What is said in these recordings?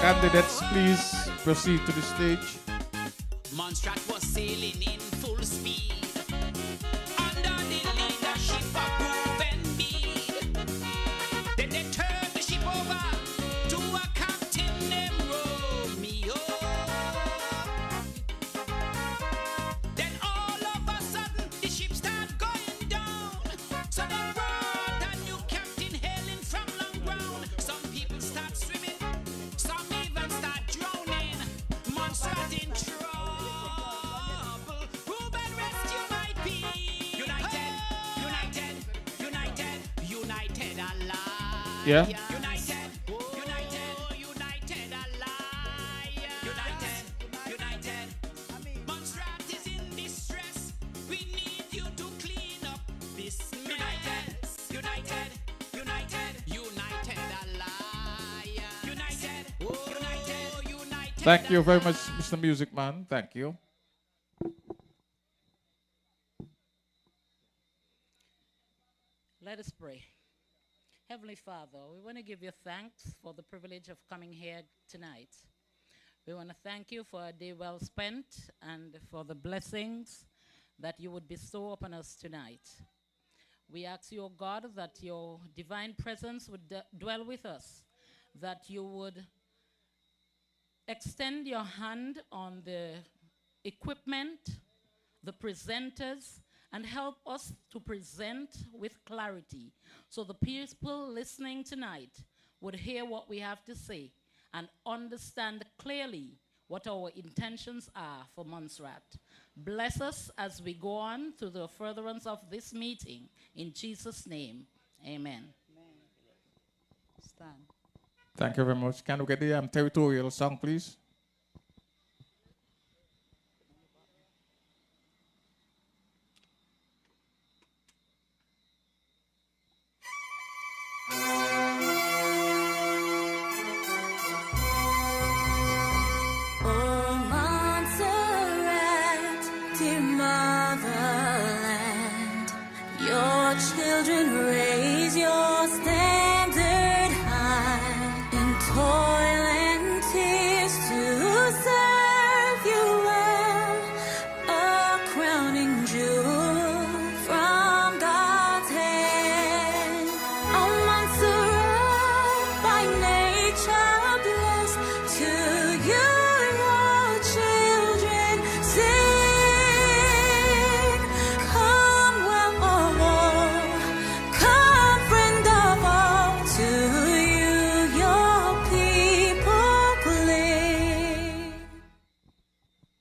Candidates, please proceed to the stage. Montserrat was sailing in full speed under the leadership of Reuben Meade. Then they turned the ship over to a captain named Romeo. Then all of a sudden the ship started going down. So they brought a new captain hailing from long ground. Some people start swimming, some even start drowning. Montserrat in trouble. Reuben rescue my people. United, united, united, united alive. Yeah. United, united, united alive. United, united. Montserrat is in distress. We need you to clean up this mess. United, united, united alive. United, united, united. Thank you very much, Mr. Music Man. Thank you. Let us pray. Heavenly Father, we want to give you thanks for the privilege of coming here tonight. We want to thank you for a day well spent and for the blessings that you would bestow upon us tonight. We ask you, O God, that your divine presence would dwell with us, that you would extend your hand on the equipment, the presenters, and help us to present with clarity so the people listening tonight would hear what we have to say and understand clearly what our intentions are for Montserrat. Bless us as we go on to the furtherance of this meeting. In Jesus' name, amen. Stand. Thank you very much. Can we get the territorial song, please? Oh, Montserrat, dear motherland, your children raise your standard high in toil and tears to serve you well, a crowning jewel from God's hand. Oh, Montserrat, by nature blessed, to you your children sing. Come well of all, come friend of all, to you your people cling.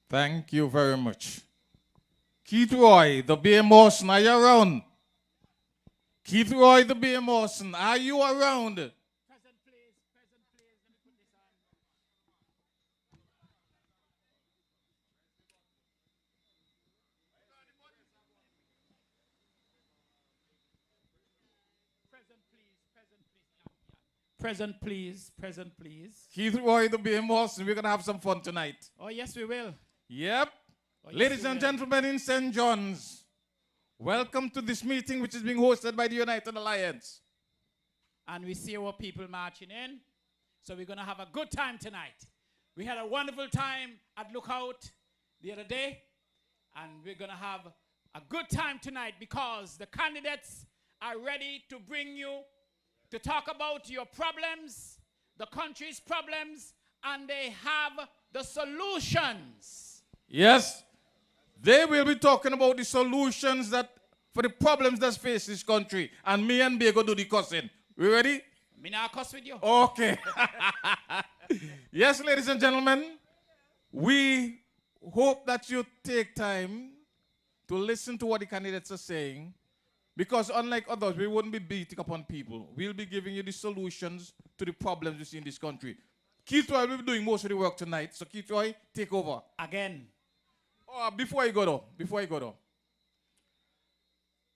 Thank you very much. Keith Roy, the Beer Mawson, are you around? Keith Roy, the Beer Mawson, are you around? Present, please. Present, please. Let me put this on. Present, please. Present, please. Yeah, yeah. Present, please. Present, please. Keith Roy, the Beer Mawson, we're going to have some fun tonight. Oh, yes, we will. Yep. Oh, yes, Ladies we and will. gentlemen in St. John's, welcome to this meeting which is being hosted by the United Alliance. And we see our people marching in. So we're going to have a good time tonight. We had a wonderful time at Lookout the other day. And we're going to have a good time tonight because the candidates are ready to bring you to talk about your problems, the country's problems, and they have the solutions. Yes, they will be talking about the solutions that for the problems that face this country. And me and Bego do the cussing. We ready? Me not cuss with you. Okay. Yes, ladies and gentlemen, we hope that you take time to listen to what the candidates are saying, because unlike others, we wouldn't be beating upon people. We'll be giving you the solutions to the problems we see in this country. Keith Roy will be doing most of the work tonight, so Keith Roy, take over. Again. Oh, before I go though,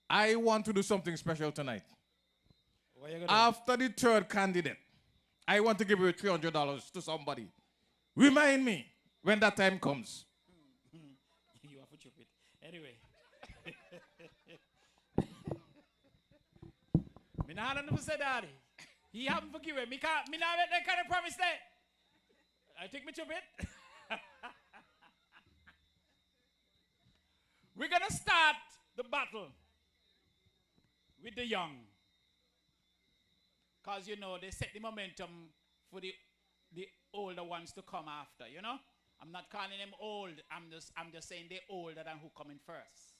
I want to do something special tonight. What you gonna do? After the third candidate, I want to give you $300 to somebody. Remind me when that time comes. You are stupid. Anyway. Me not have nothing to say, Daddy. He haven't forgiven me. Me not make that kind of promise there. I take me to a bit. We're going to start the battle with the young. Because, you know, they set the momentum for the older ones to come after, you know? I'm not calling them old. I'm just saying they're older than who coming first.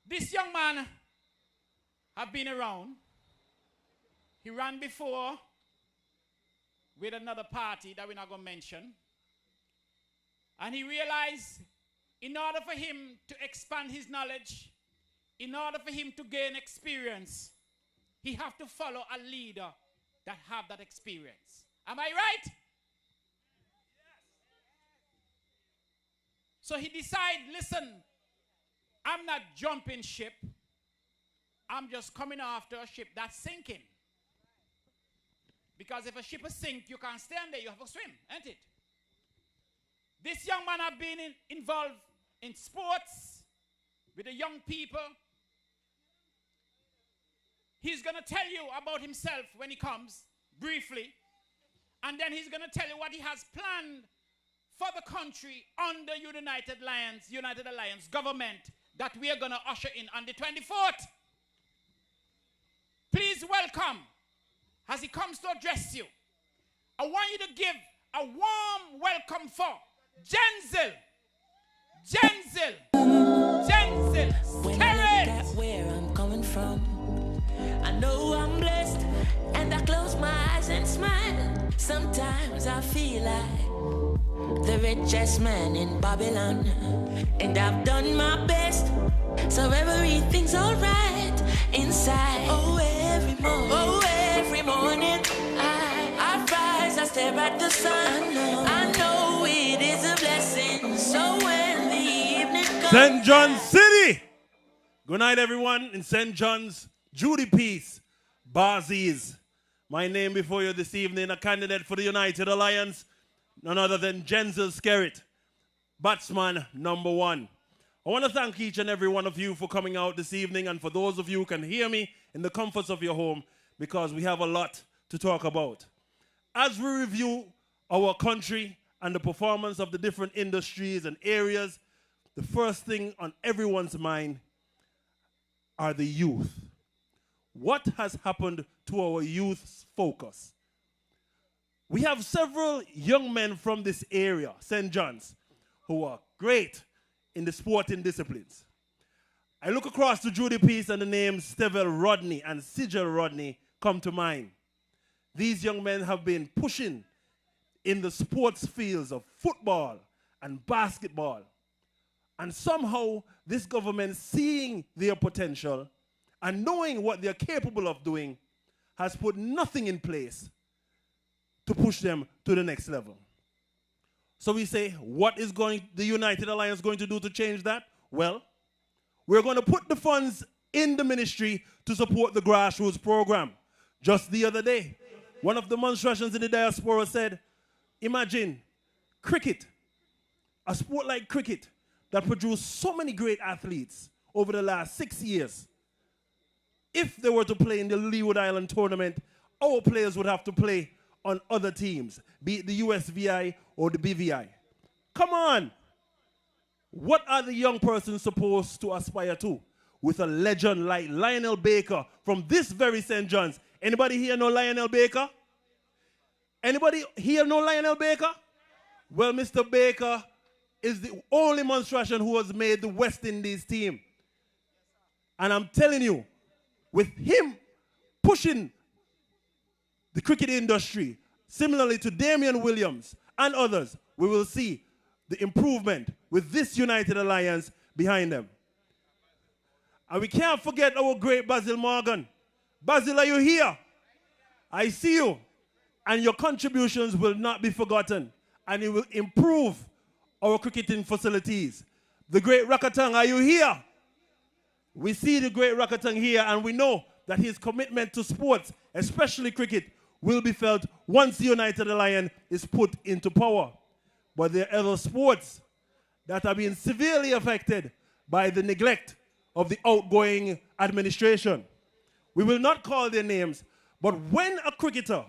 This young man have been around. He ran before with another party that we're not going to mention. And he realized in order for him to expand his knowledge, in order for him to gain experience, he have to follow a leader that have that experience. Am I right? Yes. So he decided, listen, I'm not jumping ship. I'm just coming after a ship that's sinking. Because if a ship is sink, you can't stand there, you have to swim, ain't it? This young man have been involved in sports with the young people. He's going to tell you about himself when he comes, briefly. And then he's going to tell you what he has planned for the country under United Alliance government that we are going to usher in on the 24th. Please welcome, as he comes to address you, I want you to give a warm welcome for Jenzel Skerritt. Where I'm coming from, I know I'm blessed, and I close my eyes and smile. Sometimes I feel like the richest man in Babylon, and I've done my best, so everything's alright inside. Oh, every morning, I rise, I stare at the sun. I know it is a blessing. So when the evening comes, St. John's City. Good night, everyone in St. John's. Judy Peace, Barzies. My name before you this evening, a candidate for the United Alliance, none other than Jenzel Skerritt, batsman number 1. I want to thank each and every one of you for coming out this evening, and for those of you who can hear me in the comforts of your home, because we have a lot to talk about. As we review our country and the performance of the different industries and areas, the first thing on everyone's mind are the youth. What has happened to our youth's focus? We have several young men from this area, St. John's, who are great in the sporting disciplines. I look across to Judy Peace and the names Stevel Rodney and Sigel Rodney come to mind. These young men have been pushing in the sports fields of football and basketball. And somehow this government, seeing their potential and knowing what they're capable of doing, has put nothing in place to push them to the next level. So we say, what is the United Alliance going to do to change that? Well, we're going to put the funds in the ministry to support the grassroots program. Just the other day, one of the Montserratians in the diaspora said, imagine cricket, a sport like cricket that produced so many great athletes over the last 6 years. If they were to play in the Leeward Island tournament, our players would have to play on other teams, be it the USVI or the BVI. Come on. What are the young persons supposed to aspire to with a legend like Lionel Baker from this very St. John's? Anybody here know Lionel Baker? Anybody here know Lionel Baker? Well, Mr. Baker is the only Montserratian who has made the West Indies team. And I'm telling you, with him pushing the cricket industry, similarly to Damian Williams and others, we will see the improvement with this United Alliance behind them. And we can't forget our great Basil Morgan. Basil, are you here? I see you. And your contributions will not be forgotten. And it will improve our cricketing facilities. The great Rakatang, are you here? We see the great Rakatang here, and we know that his commitment to sports, especially cricket, will be felt once the United Alliance is put into power. But there are other sports that are being severely affected by the neglect of the outgoing administration. We will not call their names, but when a cricketer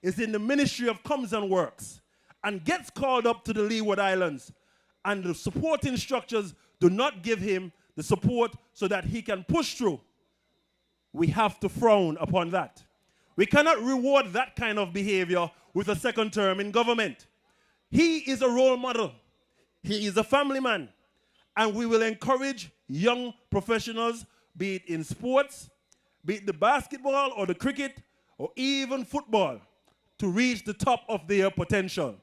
is in the Ministry of Comes and Works and gets called up to the Leeward Islands, and the supporting structures do not give him the support so that he can push through, we have to frown upon that. We cannot reward that kind of behavior with a second term in government. He is a role model. He is a family man. And we will encourage young professionals, be it in sports, be it the basketball or the cricket, or even football, to reach the top of their potential.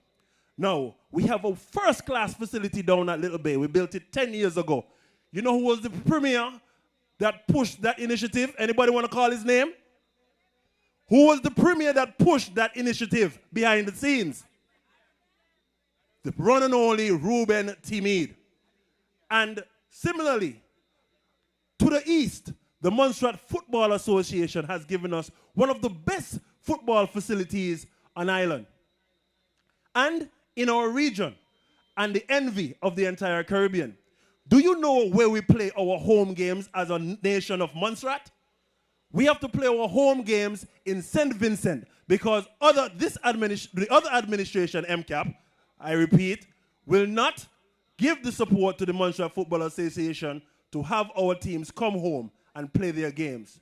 Now, we have a first-class facility down at Little Bay. We built it 10 years ago. You know who was the premier that pushed that initiative? Anybody want to call his name? Who was the premier that pushed that initiative behind the scenes? The one and only Reuben T Meade. And similarly, to the east, the Montserrat Football Association has given us one of the best football facilities on island and in our region, and the envy of the entire Caribbean. Do you know where we play our home games as a nation of Montserrat? We have to play our home games in St. Vincent because the other administration, MCAP, I repeat, will not give the support to the Montserrat Football Association to have our teams come home and play their games.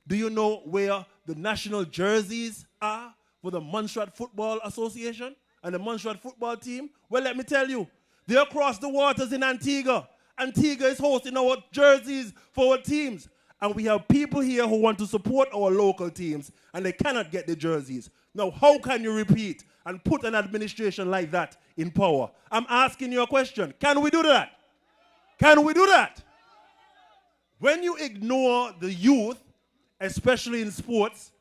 Do you know where the national jerseys are for the Montserrat Football Association and the Montserrat football team? Well, let me tell you, they're across the waters in Antigua. Antigua is hosting our jerseys for our teams. And we have people here who want to support our local teams, and they cannot get the jerseys. Now, how can you repeat and put an administration like that in power? I'm asking you a question. Can we do that? Can we do that? When you ignore the youth, especially in sports,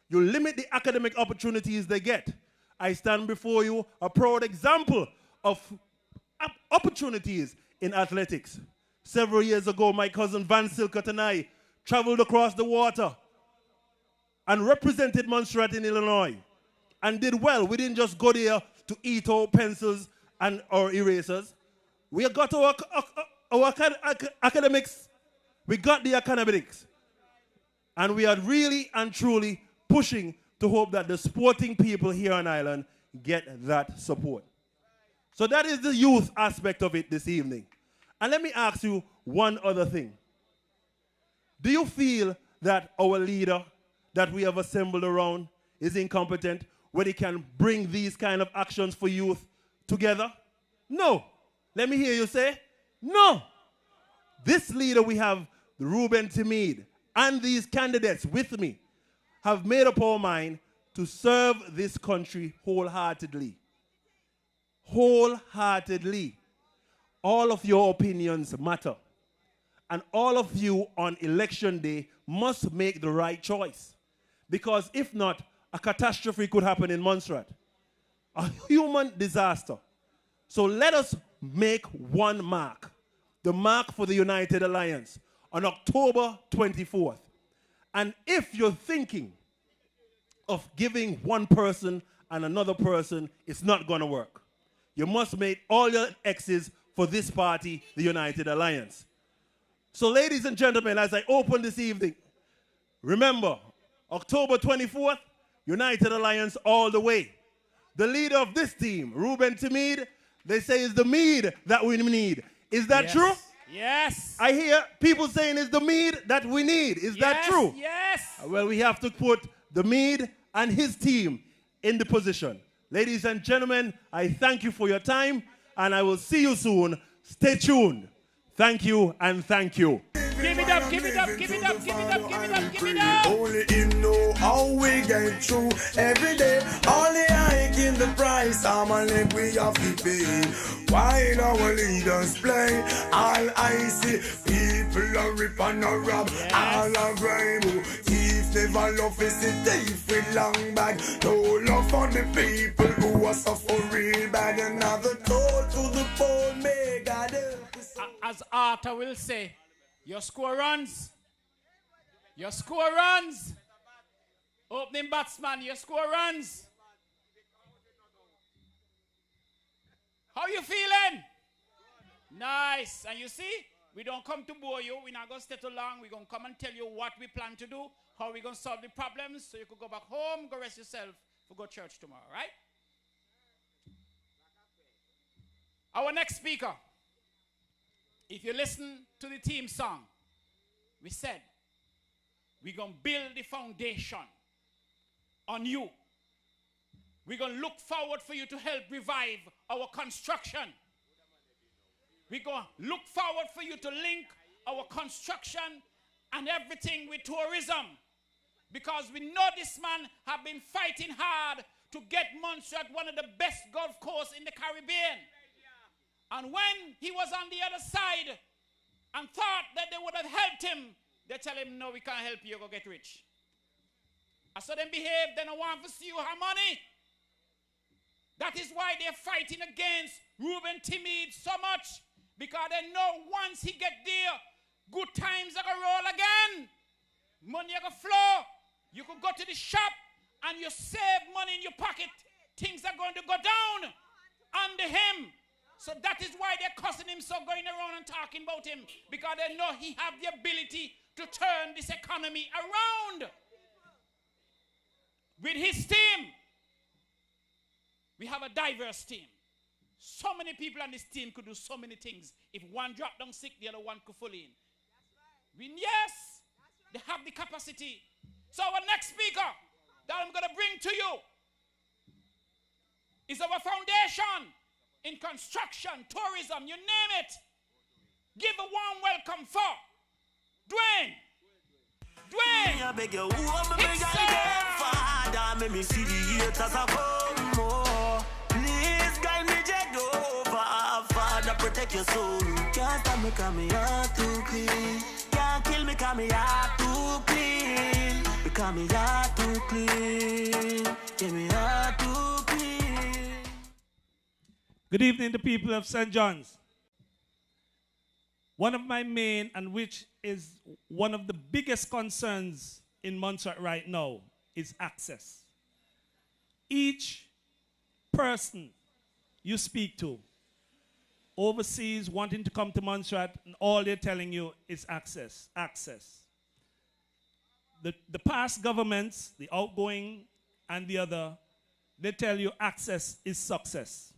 you limit the academic opportunities they get. I stand before you a proud example of opportunities in athletics. Several years ago, my cousin Van Silkert and I traveled across the water and represented Montserrat in Illinois and did well. We didn't just go there to eat our pencils and our erasers. We got our academics. We got the academics. And we are really and truly pushing to hope that the sporting people here on island get that support. So that is the youth aspect of it this evening. And let me ask you one other thing. Do you feel that our leader that we have assembled around is incompetent when he can bring these kind of actions for youth together? No. Let me hear you say, no. This leader we have, Reuben T Meade, and these candidates with me have made up our mind to serve this country wholeheartedly. Wholeheartedly. All of your opinions matter. And all of you on election day must make the right choice. Because if not, a catastrophe could happen in Montserrat. A human disaster. So let us make one mark. The mark for the United Alliance on October 24th. And if you're thinking of giving one person and another person, it's not going to work. You must make all your X's for this party, the United Alliance. So ladies and gentlemen, as I open this evening, remember, October 24th, United Alliance all the way. The leader of this team, Reuben T Meade, they say is the Meade that we need. Is that true? Yes. I hear people saying it's the Meade that we need. Is that true? Yes. Well, we have to put the Meade and his team in the position. Ladies and gentlemen, I thank you for your time, and I will see you soon. Stay tuned. Thank you and thank you. Give it up, give it up, give it up, give it up, give it up, give it up. Only him know how we get through every day. Only hike in the price, I'm a leg we have to pay. While our leaders play, all I see, people are rip and a rob, all are grime. Thieves never love is a thief with long bag. No love for the people who are suffering bad. Another toll to the poor, may God help. As Arthur will say, your score runs. Your score runs. Opening batsman, your score runs. How you feeling? Nice. And you see, we don't come to bore you. We're not going to stay too long. We're going to come and tell you what we plan to do, how we're going to solve the problems, so you could go back home, go rest yourself, for go to church tomorrow, right? Our next speaker, if you listen to the theme song, we said, we're going to build the foundation on you. We're going to look forward for you to help revive our construction. We're going to look forward for you to link our construction and everything with tourism. Because we know this man have been fighting hard to get Montserrat one of the best golf courses in the Caribbean. And when he was on the other side and thought that they would have helped him, they tell him, no, we can't help you, go get rich. I saw them behave, they don't want to see you have money. That is why they're fighting against Reuben T Meade so much, because they know once he get there, good times are going to roll again. Money are going to flow. You could go to the shop and you save money in your pocket. Things are going to go down under him. So that is why they're cussing him, so going around and talking about him, because they know he have the ability to turn this economy around. With his team, we have a diverse team. So many people on this team could do so many things. If one drop down sick, the other one could fall in. Yes, they have the capacity. So our next speaker that I'm going to bring to you is our foundation in construction, tourism, you name it. Give a warm welcome for Dwayne. Dwayne. I beg you, Father, make me see the haters above more. Please guide me, Jehovah. Father, protect your soul. Can't stop me, cause me heart too clean. Can't kill me, cause me heart too clean. Because me heart too clean. Yeah, me heart too clean. Good evening, the people of St. John's. One of my main, and which is one of the biggest concerns in Montserrat right now, is access. Each person you speak to overseas wanting to come to Montserrat, and all they're telling you is access, access. The past governments, the outgoing and the other, they tell you access is success.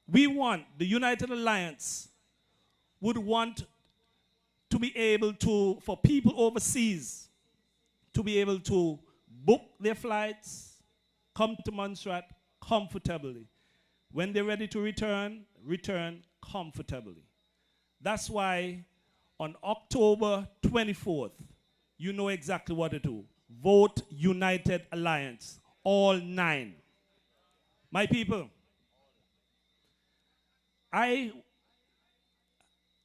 We want, the United Alliance would want to be able to, for people overseas, to be able to book their flights, come to Montserrat comfortably. When they're ready to return, return comfortably. That's why on October 24th, you know exactly what to do. Vote United Alliance, all 9. My people, I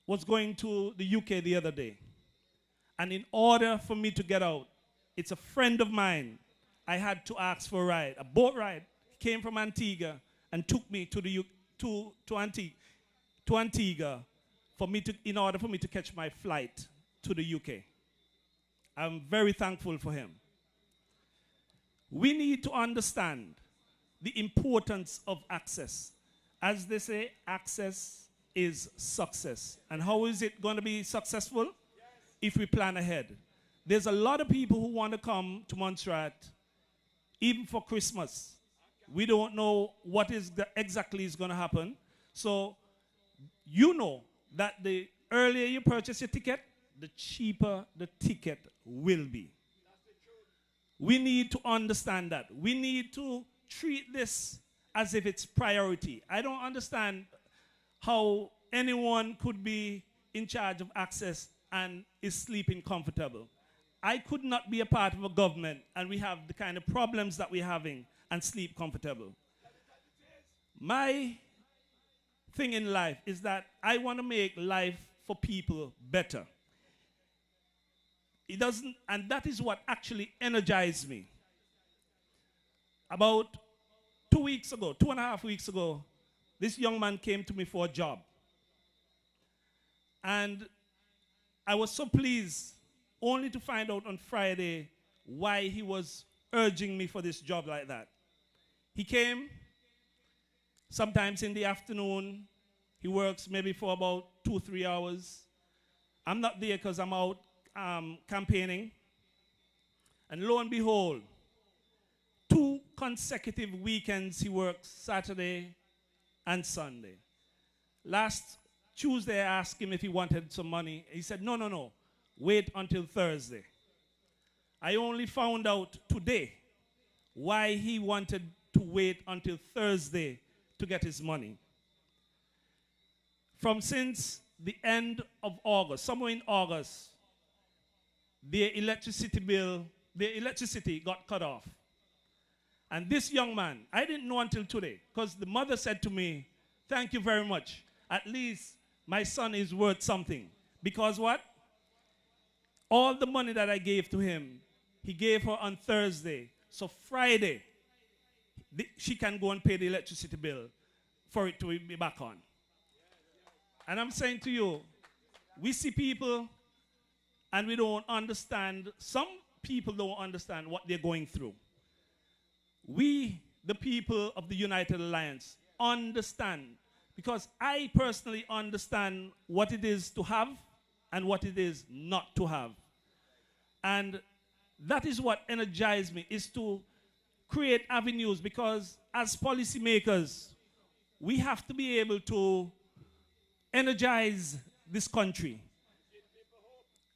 was going to the UK the other day, and in order for me to get out, it's a friend of mine, I had to ask for a ride, a boat ride. He came from Antigua and took me to the to Antigua in order for me to catch my flight to the UK. I'm very thankful for him. We need to understand the importance of access. As they say, access is success. And how is it going to be successful? If we plan ahead. There's a lot of people who want to come to Montserrat, even for Christmas. We don't know what exactly is going to happen. So you know that the earlier you purchase your ticket, the cheaper the ticket will be. We need to understand that. We need to treat this as if it's priority. I don't understand how anyone could be in charge of access and is sleeping comfortable. I could not be a part of a government and we have the kind of problems that we're having and sleep comfortable. My thing in life is that I want to make life for people better. It doesn't, and that is what actually energized me. About 2 weeks ago, 2.5 weeks ago, this young man came to me for a job. And I was so pleased only to find out on Friday why he was urging me for this job like that. He came sometimes in the afternoon. He works maybe for about 2-3 hours. I'm not there because I'm out campaigning. And lo and behold, 2 consecutive weekends he works, Saturday and Sunday. Last Tuesday, I asked him if he wanted some money. He said, no, no, no, wait until Thursday. I only found out today why he wanted to wait until Thursday to get his money. From since the end of August, somewhere in August, their electricity got cut off. And this young man, I didn't know until today, because the mother said to me, thank you very much. At least my son is worth something. Because what? All the money that I gave to him, he gave her on Thursday. So Friday, she can go and pay the electricity bill for it to be back on. And I'm saying to you, we see people and we don't understand, some people don't understand what they're going through. We, the people of the United Alliance, understand, because I personally understand what it is to have and what it is not to have. And that is what energized me, is to create avenues, because as policymakers, we have to be able to energize this country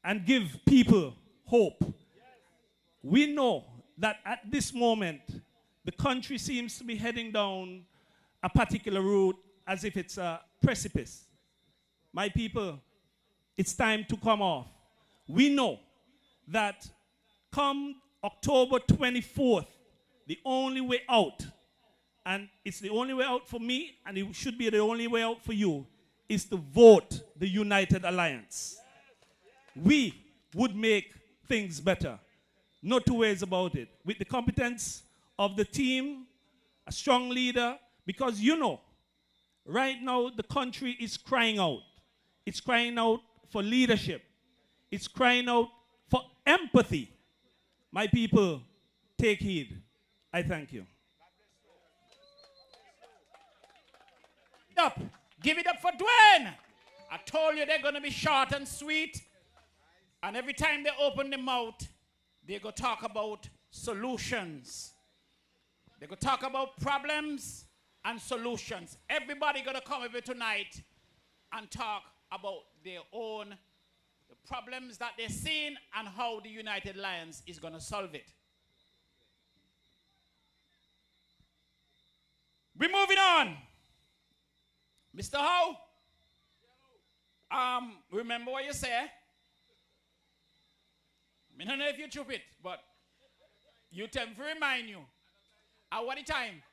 and give people hope. We know that at this moment, the country seems to be heading down a particular route as if it's a precipice. My people, it's time to come off. We know that come October 24th, the only way out, and it's the only way out for me, and it should be the only way out for you, is to vote the United Alliance. We would make things better. No two ways about it. With the competence of the team, a strong leader, because you know, right now the country is crying out. It's crying out for leadership. It's crying out for empathy. My people, take heed. I thank you. Up. Give it up for Dwayne. I told you they're going to be short and sweet. And every time they open their mouth, they're going to talk about solutions. They're going to talk about problems and solutions. Everybody going to come over tonight and talk about their own the problems that they're seeing and how the United Alliance is going to solve it. We're moving on. Mr. Howe, remember what you say? I don't know if you troop it, but you tell me to remind you. At what time?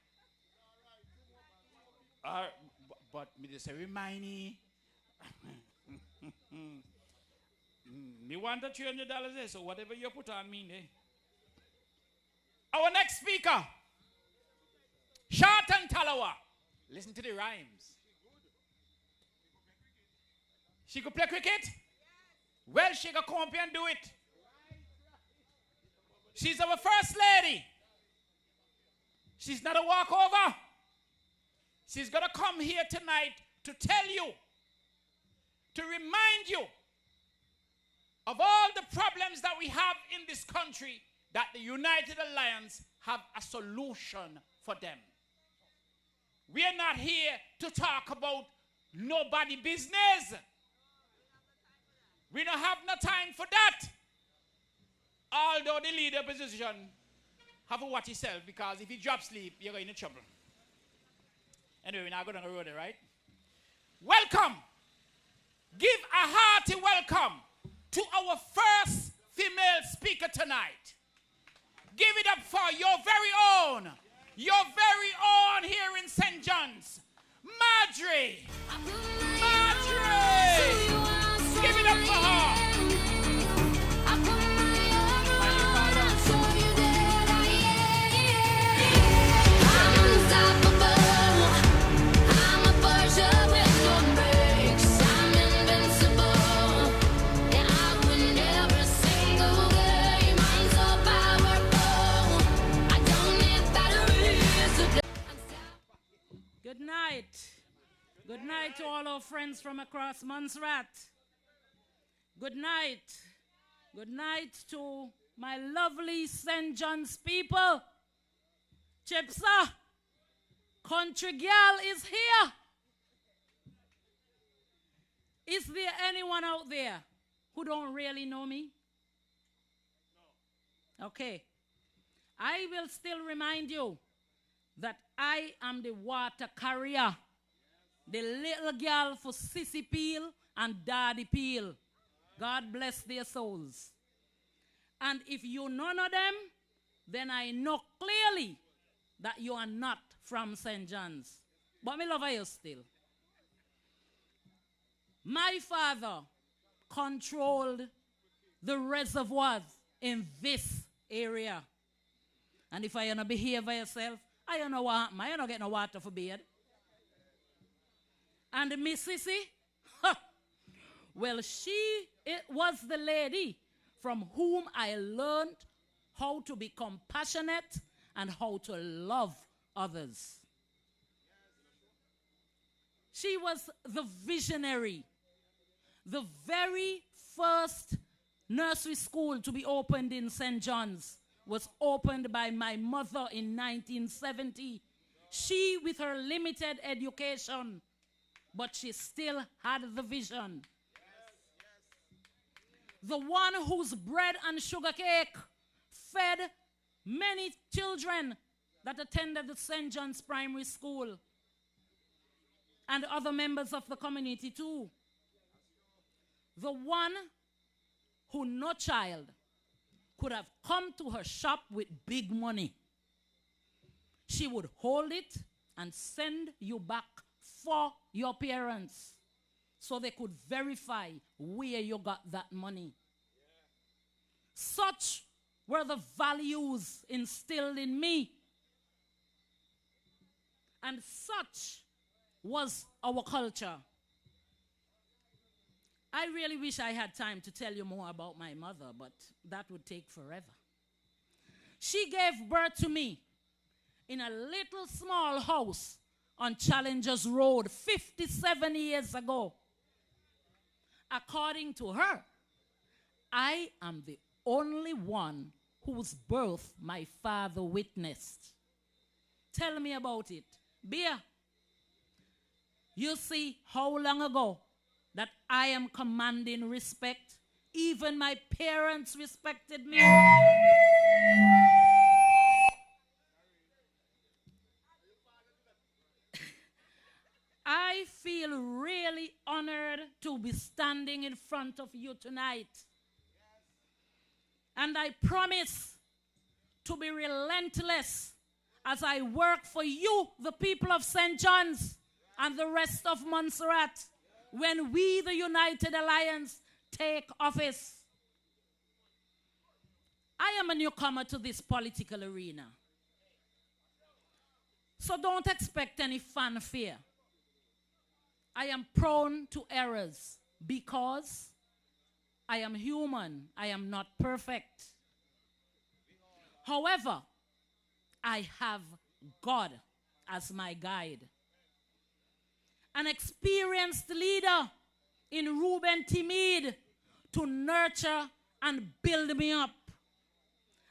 But me just say remind me. Me want $300 there, so whatever you put on me there. Our next speaker, Short and Talawa. Listen to the rhymes. She could play cricket? Well, she could come up here and do it. She's our first lady. She's not a walkover. She's going to come here tonight to tell you, to remind you of all the problems that we have in this country, that the United Alliance have a solution for them. We are not here to talk about nobody business. We don't have no time for that. Although the leader position have to watch himself, because if he drops sleep, you're going into trouble. Anyway, we're not going to road it, right? Welcome. Give a hearty welcome to our first female speaker tonight. Give it up for your very own here in St. John's, Marjorie. Marjorie. Give it up for her. Good night. Good night to all our friends from across Montserrat. Good night. Good night to my lovely St. John's people. Chipsa, country girl is here. Is there anyone out there who don't really know me? No. Okay. I will still remind you that I am the water carrier. The little girl for Sissy Peel and Daddy Peel. God bless their souls. And if you none of them, then I know clearly that you are not from St. John's. But me love you still. My father controlled the reservoirs in this area. And if I don't behave by yourself, I don't know what happened. I don't get no water for beard. And Miss Sissy, well, it was the lady from whom I learned how to be compassionate and how to love others. She was the visionary. The very first nursery school to be opened in St. John's was opened by my mother in 1970. She, with her limited education, but she still had the vision. The one whose bread and sugar cake fed many children that attended the St. John's Primary School and other members of the community too. The one who no child could have come to her shop with big money. She would hold it and send you back for your parents so they could verify where you got that money. Such were the values instilled in me. And such was our culture. I really wish I had time to tell you more about my mother, but that would take forever. She gave birth to me in a little small house on Challengers Road 57 years ago. According to her, I am the only one whose birth my father witnessed. Tell me about it. Bia, you see how long ago that I am commanding respect? Even my parents respected me. I feel really honored to be standing in front of you tonight. And I promise to be relentless as I work for you, the people of St. John's and the rest of Montserrat, when we, the United Alliance, take office. I am a newcomer to this political arena. So don't expect any fanfare. I am prone to errors because I am human. I am not perfect. However, I have God as my guide. An experienced leader in Reuben T Meade to nurture and build me up.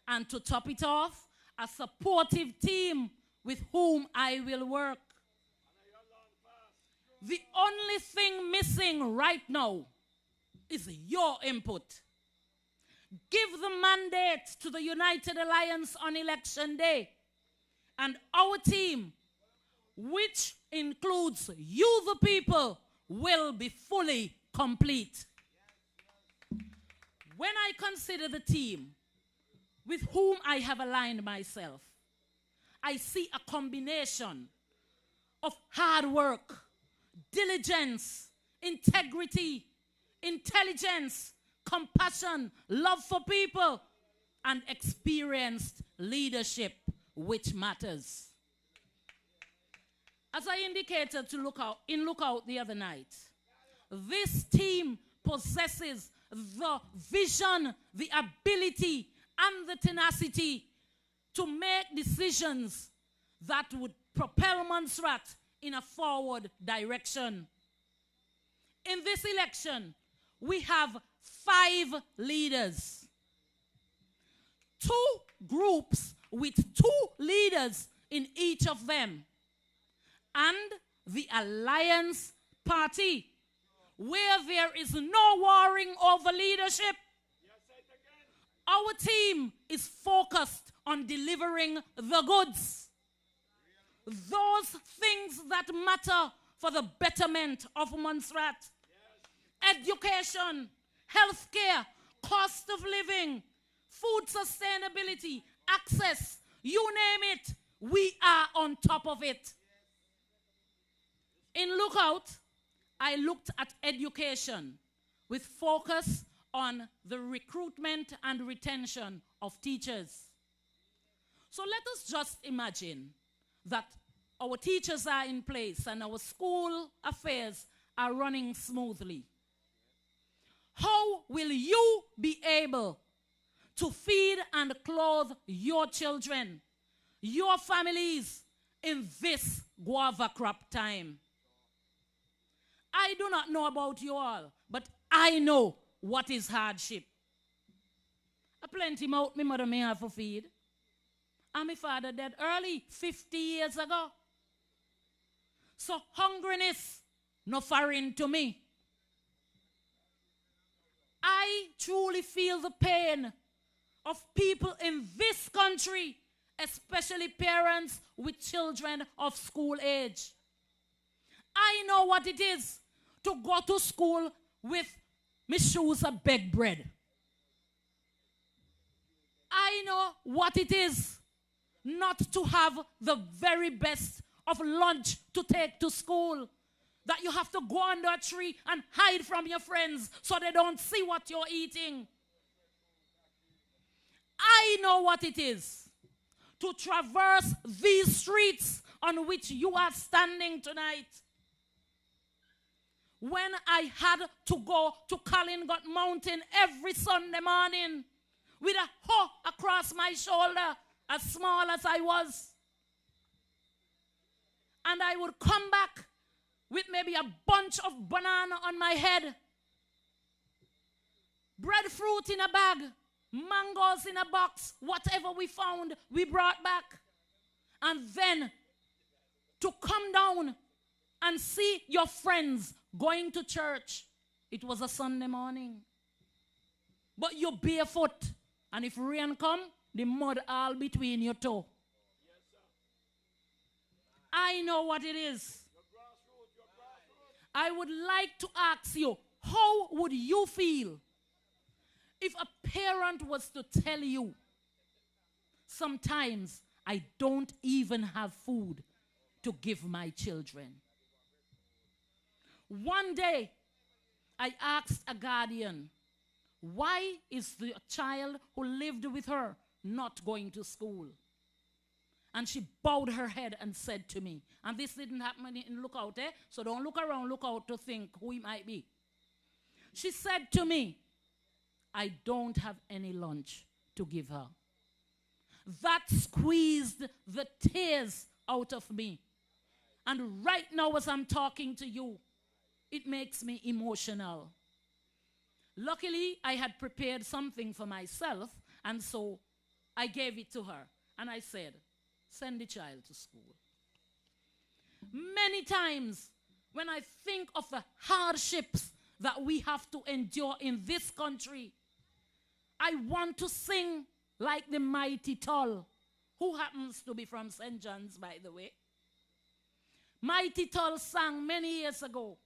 And to top it off, a supportive team with whom I will work. The only thing missing right now is your input. Give the mandate to the United Alliance on election day, and our team, which includes you, the people, will be fully complete. When I consider the team with whom I have aligned myself, I see a combination of hard work, diligence, integrity, intelligence, compassion, love for people, and experienced leadership, which matters. As I indicated to Lookout the other night, this team possesses the vision, the ability, and the tenacity to make decisions that would propel Montserrat in a forward direction. In this election, we have 5 leaders. 2 groups with 2 leaders in each of them. And the Alliance Party, where there is no warring over leadership. Our team is focused on delivering the goods. Those things that matter for the betterment of Montserrat. Education, healthcare, cost of living, food sustainability, access, you name it, we are on top of it. In Lookout, I looked at education with focus on the recruitment and retention of teachers. So let us just imagine that our teachers are in place and our school affairs are running smoothly. How will you be able to feed and clothe your children, your families in this guava crop time? I do not know about you all, but I know what is hardship. A plenty mouth my mother may have to feed. And my father died early, 50 years ago. So hungriness, no foreign to me. I truly feel the pain of people in this country, especially parents with children of school age. I know what it is to go to school with my shoes of beg bread. I know what it is not to have the very best of lunch to take to school. That you have to go under a tree and hide from your friends so they don't see what you're eating. I know what it is to traverse these streets on which you are standing tonight. When I had to go to Collingwood Mountain every Sunday morning with a hoe across my shoulder, as small as I was. And I would come back with maybe a bunch of banana on my head, breadfruit in a bag, mangoes in a box, whatever we found, we brought back. And then to come down and see your friends going to church. It was a Sunday morning. But you're barefoot. And if rain come, the mud all between your toe. I know what it is. I would like to ask you, how would you feel if a parent was to tell you, sometimes I don't even have food to give my children? One day, I asked a guardian, why is the child who lived with her not going to school? And she bowed her head and said to me, and this didn't happen in Lookout, so don't look around, look out to think who he might be. She said to me, I don't have any lunch to give her. That squeezed the tears out of me. And right now as I'm talking to you, it makes me emotional. Luckily, I had prepared something for myself, and so I gave it to her. And I said, send the child to school. Many times, when I think of the hardships that we have to endure in this country, I want to sing like the mighty Tull, who happens to be from St. John's, by the way. Mighty Tull sang many years ago,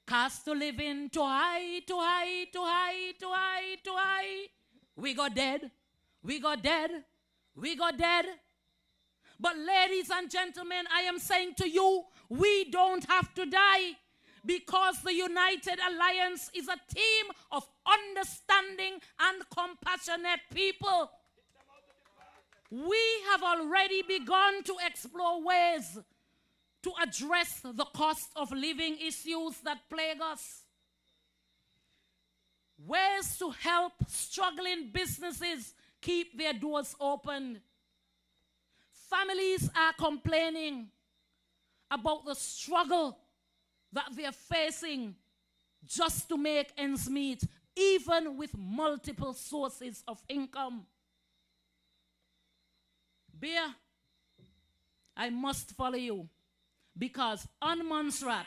cost to live in too high, too high, too high, too high, too high. We got dead, we got dead, we got dead. But ladies and gentlemen, I am saying to you, we don't have to die, because the United Alliance is a team of understanding and compassionate people. We have already begun to explore ways to address the cost of living issues that plague us. Ways to help struggling businesses keep their doors open. Families are complaining about the struggle that they're facing just to make ends meet, even with multiple sources of income. Beer, I must follow you. Because on Montserrat,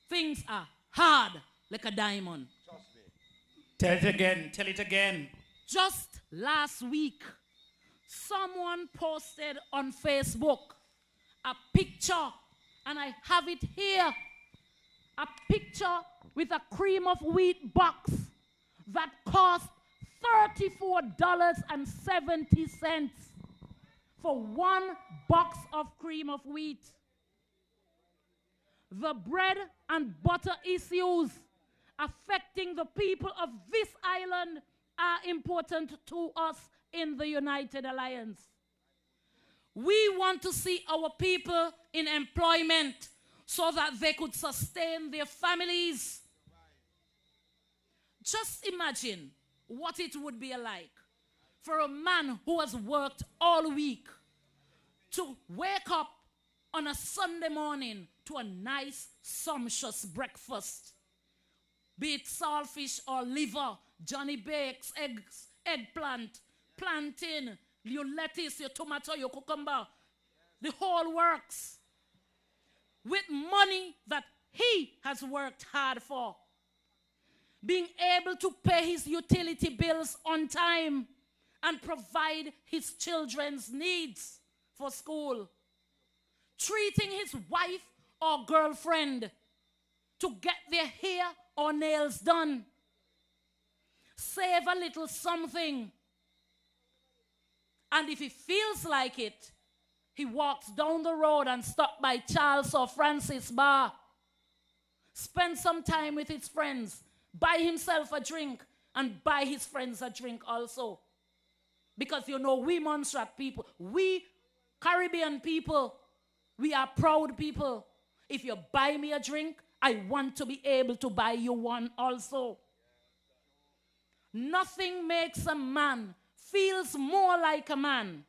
things are hard like a diamond. Tell it again. Tell it again. Just last week, someone posted on Facebook a picture, and I have it here, a picture with a cream of wheat box that cost $34.70 for one box of cream of wheat. The bread and butter issues affecting the people of this island are important to us in the United Alliance. We want to see our people in employment so that they could sustain their families. Just imagine what it would be like for a man who has worked all week to wake up on a Sunday morning to a nice, sumptuous breakfast. Be it saltfish or liver, Johnny Bakes, eggs, eggplant, plantain, your lettuce, your tomato, your cucumber, the whole works. With money that he has worked hard for. Being able to pay his utility bills on time and provide his children's needs for school. Treating his wife or girlfriend to get their hair or nails done. Save a little something. And if he feels like it, he walks down the road and stops by Charles or Francis Bar. Spend some time with his friends. Buy himself a drink and buy his friends a drink also. Because you know, we Montserrat people, we Caribbean people, we are proud people. If you buy me a drink, I want to be able to buy you one also. Nothing makes a man feels more like a man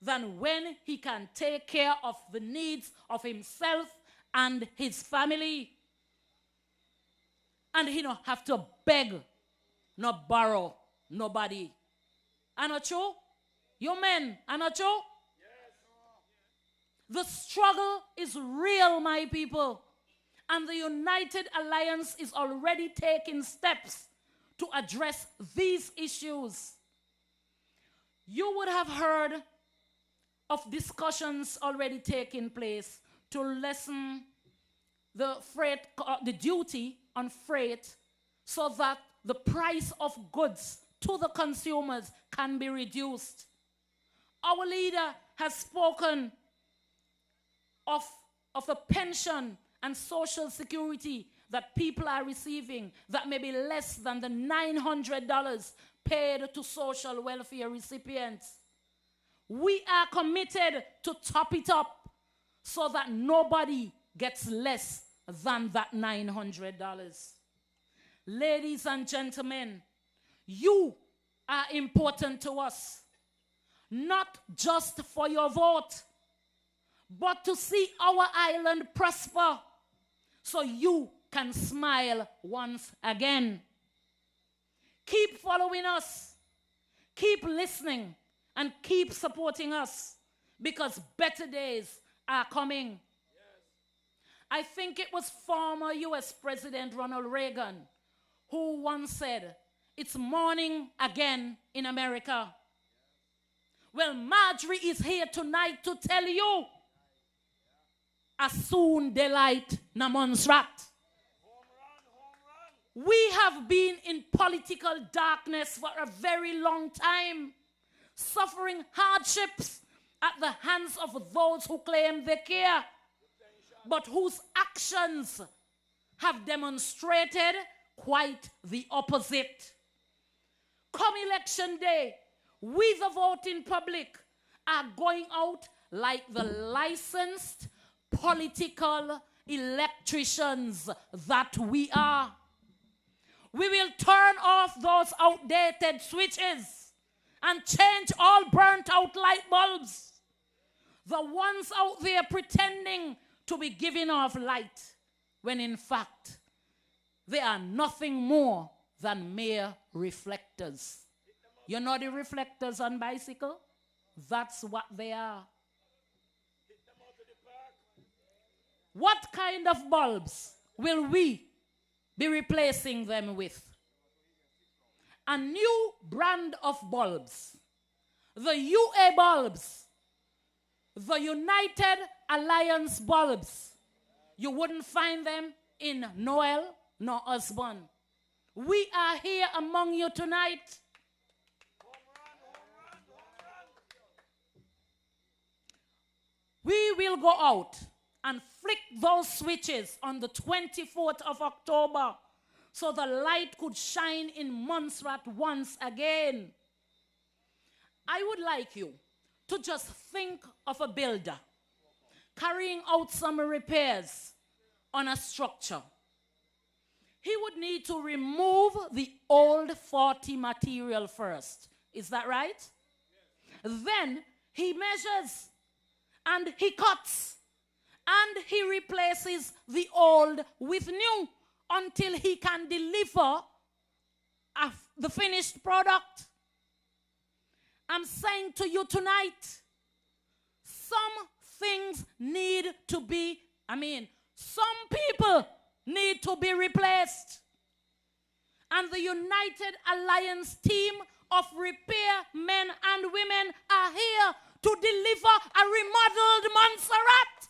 than when he can take care of the needs of himself and his family. And he don't have to beg, not borrow, nobody. Anacho? You men, Anacho? Yes. The struggle is real, my people. And the United Alliance is already taking steps to address these issues. You would have heard of discussions already taking place to lessen the duty on freight so that the price of goods to the consumers can be reduced. Our leader has spoken of the pension and social security that people are receiving that may be less than the $900 paid to social welfare recipients. We are committed to top it up so that nobody gets less than that $900. Ladies and gentlemen, you are important to us, not just for your vote, but to see our island prosper so you can smile once again. Keep following us, keep listening, and keep supporting us because better days are coming. Yes. I think it was former US President Ronald Reagan who once said, "It's morning again in America." Well, Marjorie is here tonight to tell you, a soon daylight na Montserrat. We have been in political darkness for a very long time, suffering hardships at the hands of those who claim they care, but whose actions have demonstrated quite the opposite. Come election day, we the voting public are going out like the licensed political electricians that we are. We will turn off those outdated switches and change all burnt out light bulbs. The ones out there pretending to be giving off light when in fact they are nothing more than mere reflectors. You know the reflectors on bicycle? That's what they are. What kind of bulbs will we be replacing them with? A new brand of bulbs. The UA bulbs. The United Alliance bulbs. You wouldn't find them in Noel nor Osborne. We are here among you tonight. We will go out and flick those switches on the 24th of October so the light could shine in Montserrat once again. I would like you to just think of a builder carrying out some repairs on a structure. He would need to remove the old faulty material first. Is that right? Yes. Then he measures and he cuts and he replaces the old with new until he can deliver the finished product. I'm saying to you tonight, some things need to be, some people need to be replaced. And the United Alliance team of repair men and women are here to deliver a remodeled Montserrat.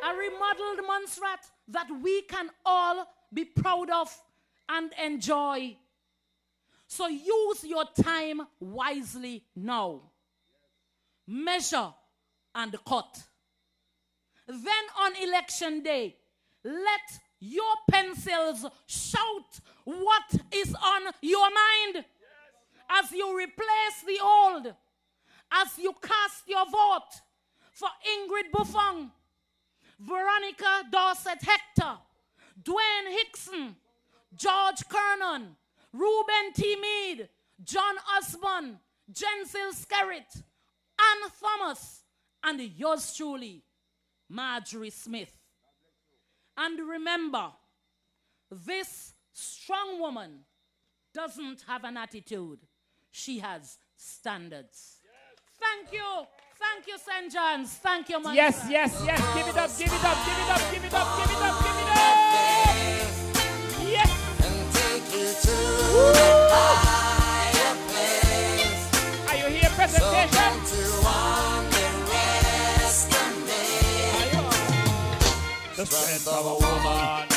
A remodeled Montserrat that we can all be proud of and enjoy. So use your time wisely now. Measure and cut. Then on election day, let your pencils shout what is on your mind. As you replace the old, as you cast your vote for Ingrid Buffonge, Veronica Dorsette-Hector, Dwayne Hixon, George Kirnon, Reuben T Meade, John Osborne, Jenzel Skerritt, Ann Thomas, and yours truly, Marjorie Smith. And remember, this strong woman doesn't have an attitude. She has standards. Thank you. Thank you, St. John's. Thank you, Montserrat. Yes, yes, yes. Give it up, give it up, give it up, give it up, give it up, give it up. Yes. And take you to a higher place. Are you here, presentation? So underestimate the strength of a woman.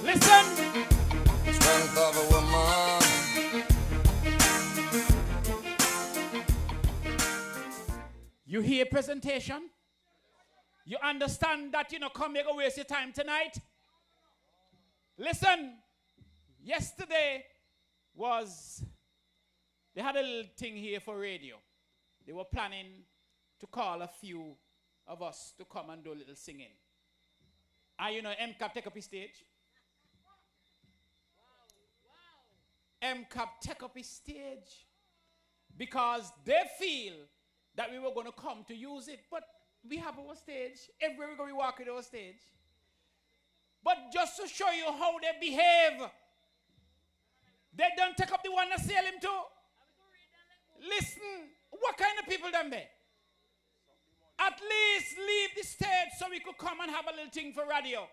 Listen. Strength of a woman. You hear presentation? You understand that you come here go waste your time tonight? Listen, yesterday they had a little thing here for radio. They were planning to call a few of us to come and do a little singing. And MCAP take up his stage. MCAP take up his stage because they feel that we were going to come to use it, but we have our stage. Everywhere we go, we walk with our stage. But just to show you how they behave, they don't take up the one that sell him to. Listen, what kind of people them there? At least leave the stage so we could come and have a little thing for radio.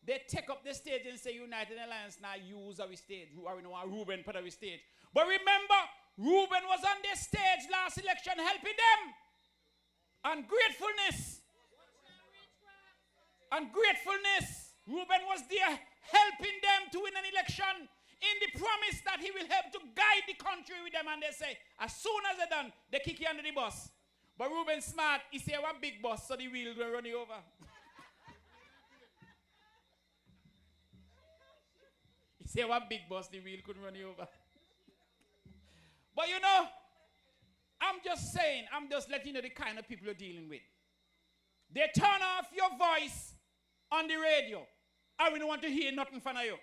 They take up the stage and say United Alliance now use our stage. Reuben put our stage. But remember, Reuben was on their stage last election helping them. And gratefulness. And gratefulness. Reuben was there helping them to win an election in the promise that he will help to guide the country with them. And they say, as soon as they're done, they kick you under the bus. But Reuben smart, he say, one big bus, so the wheel will run you over. He say, one big bus, the wheel could run you over. But I'm just saying, I'm just letting you know the kind of people you're dealing with. They turn off your voice on the radio. I don't want to hear nothing from you.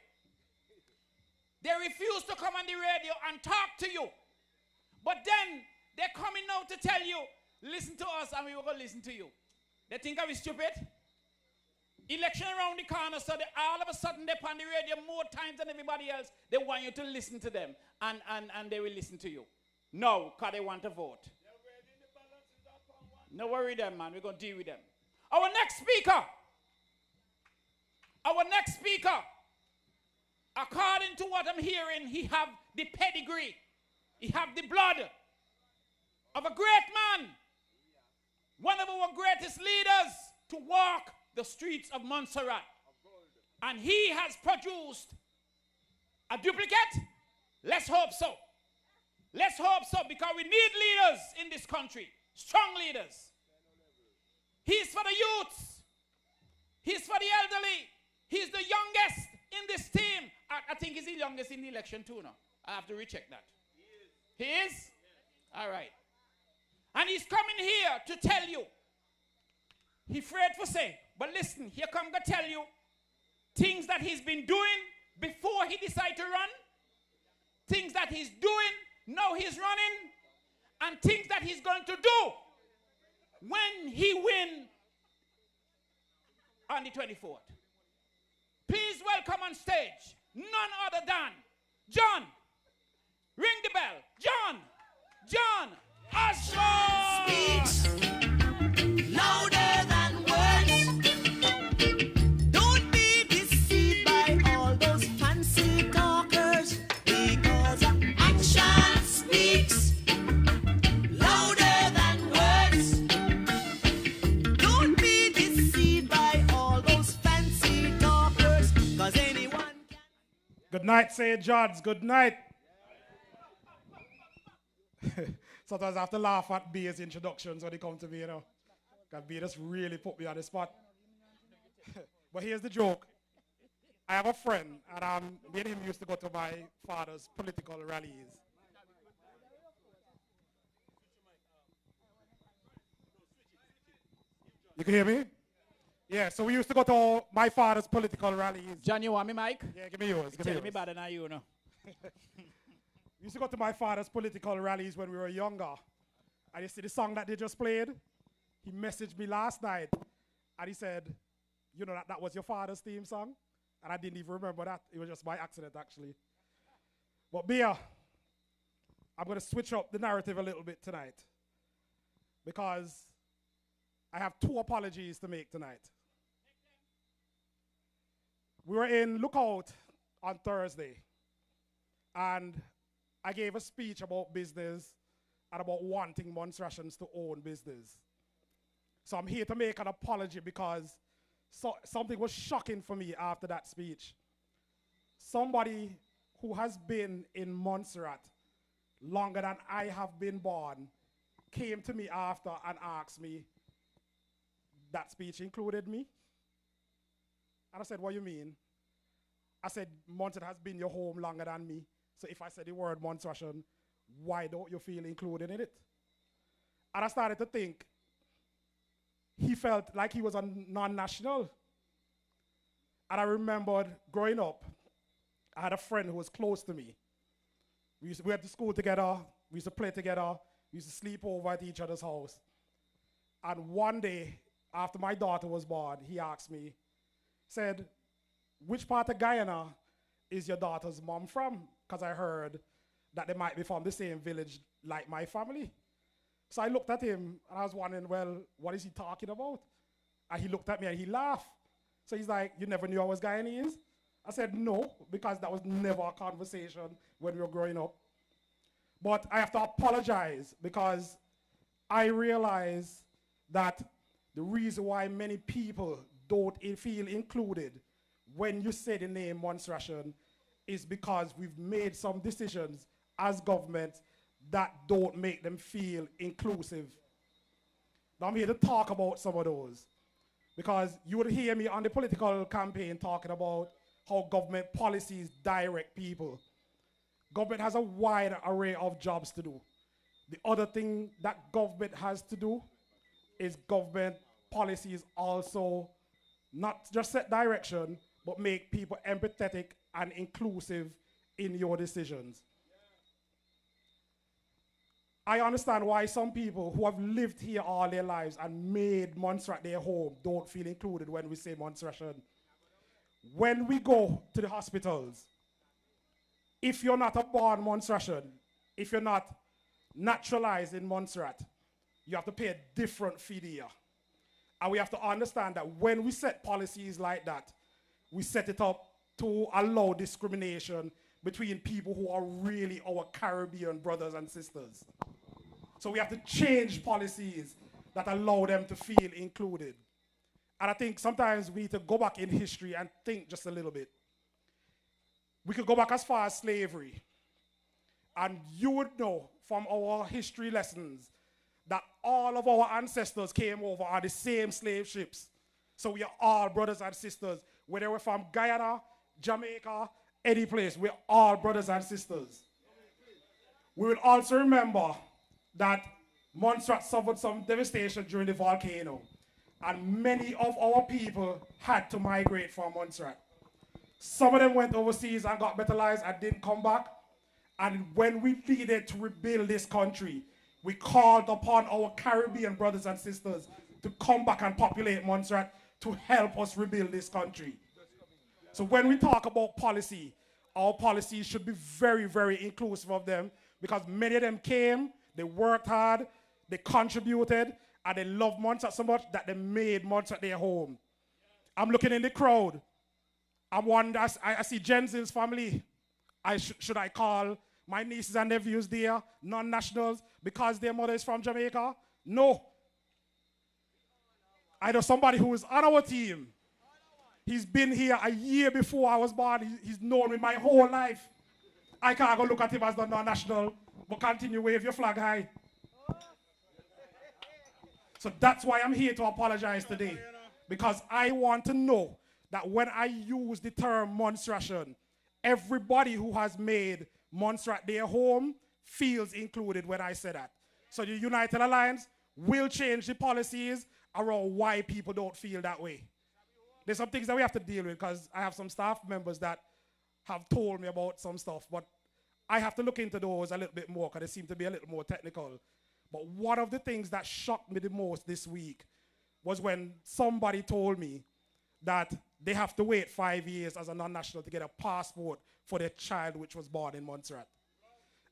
They refuse to come on the radio and talk to you. But then they're coming now to tell you, listen to us and we will go listen to you. They think I'm stupid? Election around the corner, so all of a sudden they're on the radio more times than everybody else. They want you to listen to them, and they will listen to you. No, because they want to vote. No worry them, man. We're going to deal with them. Our next speaker, according to what I'm hearing, he have the pedigree. He have the blood of a great man. One of our greatest leaders to walk the streets of Montserrat. And he has produced a duplicate. Let's hope so. Let's hope so, because we need leaders in this country. Strong leaders. He's for the youths. He's for the elderly. He's the youngest in this team. I think he's the youngest in the election too now. I have to recheck that. He is? All right. And he's coming here to tell you. He afraid for say, but listen, here come to tell you things that he's been doing before he decided to run, things that he's doing now he's running, and things that he's going to do when he win on the 24th. Please welcome on stage none other than John. Ring the bell. John Osborne. Speaks louder than words. Don't be deceived by all those fancy talkers, because action speaks louder than words. Don't be deceived by all those fancy talkers, because anyone can. Good night, say Judge. Good night. Sometimes I have to laugh at B's introductions when they come to me, you know. Because B just really put me on the spot. But here's the joke. I have a friend, and me and him used to go to my father's political rallies. You can hear me? Yeah, so we used to go to my father's political rallies. John, you want me, Mike? Yeah, give me yours. Give me Tell yours. me better than you know. We used to go to my father's political rallies when we were younger. And you see the song that they just played? He messaged me last night, and he said, you know that was your father's theme song? And I didn't even remember that. It was just by accident, actually. But Bia, I'm going to switch up the narrative a little bit tonight, because I have 2 apologies to make tonight. We were in Lookout on Thursday, and I gave a speech about business and about wanting Montserratians to own business. So I'm here to make an apology, because something was shocking for me after that speech. Somebody who has been in Montserrat longer than I have been born came to me after and asked me, that speech included me? And I said, what do you mean? I said, Montserrat has been your home longer than me. So if I said the word Montserratian, why don't you feel included in it? And I started to think, he felt like he was a non-national. And I remembered growing up, I had a friend who was close to me. We went to school together, we used to play together, we used to sleep over at each other's house. And one day, after my daughter was born, he asked me, said, which part of Guyana is your daughter's mom from? Because I heard that they might be from the same village like my family. So I looked at him, and I was wondering, well, what is he talking about? And he looked at me and he laughed. So he's like, you never knew I was Guyanese? I said, no, because that was never a conversation when we were growing up. But I have to apologize, because I realize that the reason why many people don't feel included when you say the name Montserratian is because we've made some decisions as government that don't make them feel inclusive. Now I'm here to talk about some of those, because you would hear me on the political campaign talking about how government policies direct people. Government has a wide array of jobs to do. The other thing that government has to do is government policies also not just set direction, but make people empathetic and inclusive in your decisions. I understand why some people who have lived here all their lives and made Montserrat their home don't feel included when we say Montserratian. When we go to the hospitals, if you're not a born Montserratian, if you're not naturalized in Montserrat, you have to pay a different fee here. And we have to understand that when we set policies like that, we set it up to allow discrimination between people who are really our Caribbean brothers and sisters. So we have to change policies that allow them to feel included. And I think sometimes we need to go back in history and think just a little bit. We could go back as far as slavery. And you would know from our history lessons that all of our ancestors came over on the same slave ships. So we are all brothers and sisters. Whether we're from Guyana, Jamaica, any place, we're all brothers and sisters. We will also remember that Montserrat suffered some devastation during the volcano. And many of our people had to migrate from Montserrat. Some of them went overseas and got better lives and didn't come back. And when we needed to rebuild this country, we called upon our Caribbean brothers and sisters to come back and populate Montserrat to help us rebuild this country. So when we talk about policy, our policies should be very, very inclusive of them, because many of them came, they worked hard, they contributed, and they loved Montserrat so much that they made Montserrat their home. I'm looking in the crowd. I see Jenzil's family. Should I call my nieces and nephews there, non-nationals, because their mother is from Jamaica? No. I know somebody who is on our team. He's been here a year before I was born. He's known me my whole life. I can't go look at him as the non-national, but continue wave your flag high. So that's why I'm here to apologize today, because I want to know that when I use the term Montserratian, everybody who has made Montserrat their home feels included when I say that. So the United Alliance will change the policies around why people don't feel that way. There's some things that we have to deal with, because I have some staff members that have told me about some stuff, but I have to look into those a little bit more because they seem to be a little more technical. But one of the things that shocked me the most this week was when somebody told me that they have to wait 5 years as a non-national to get a passport for their child which was born in Montserrat.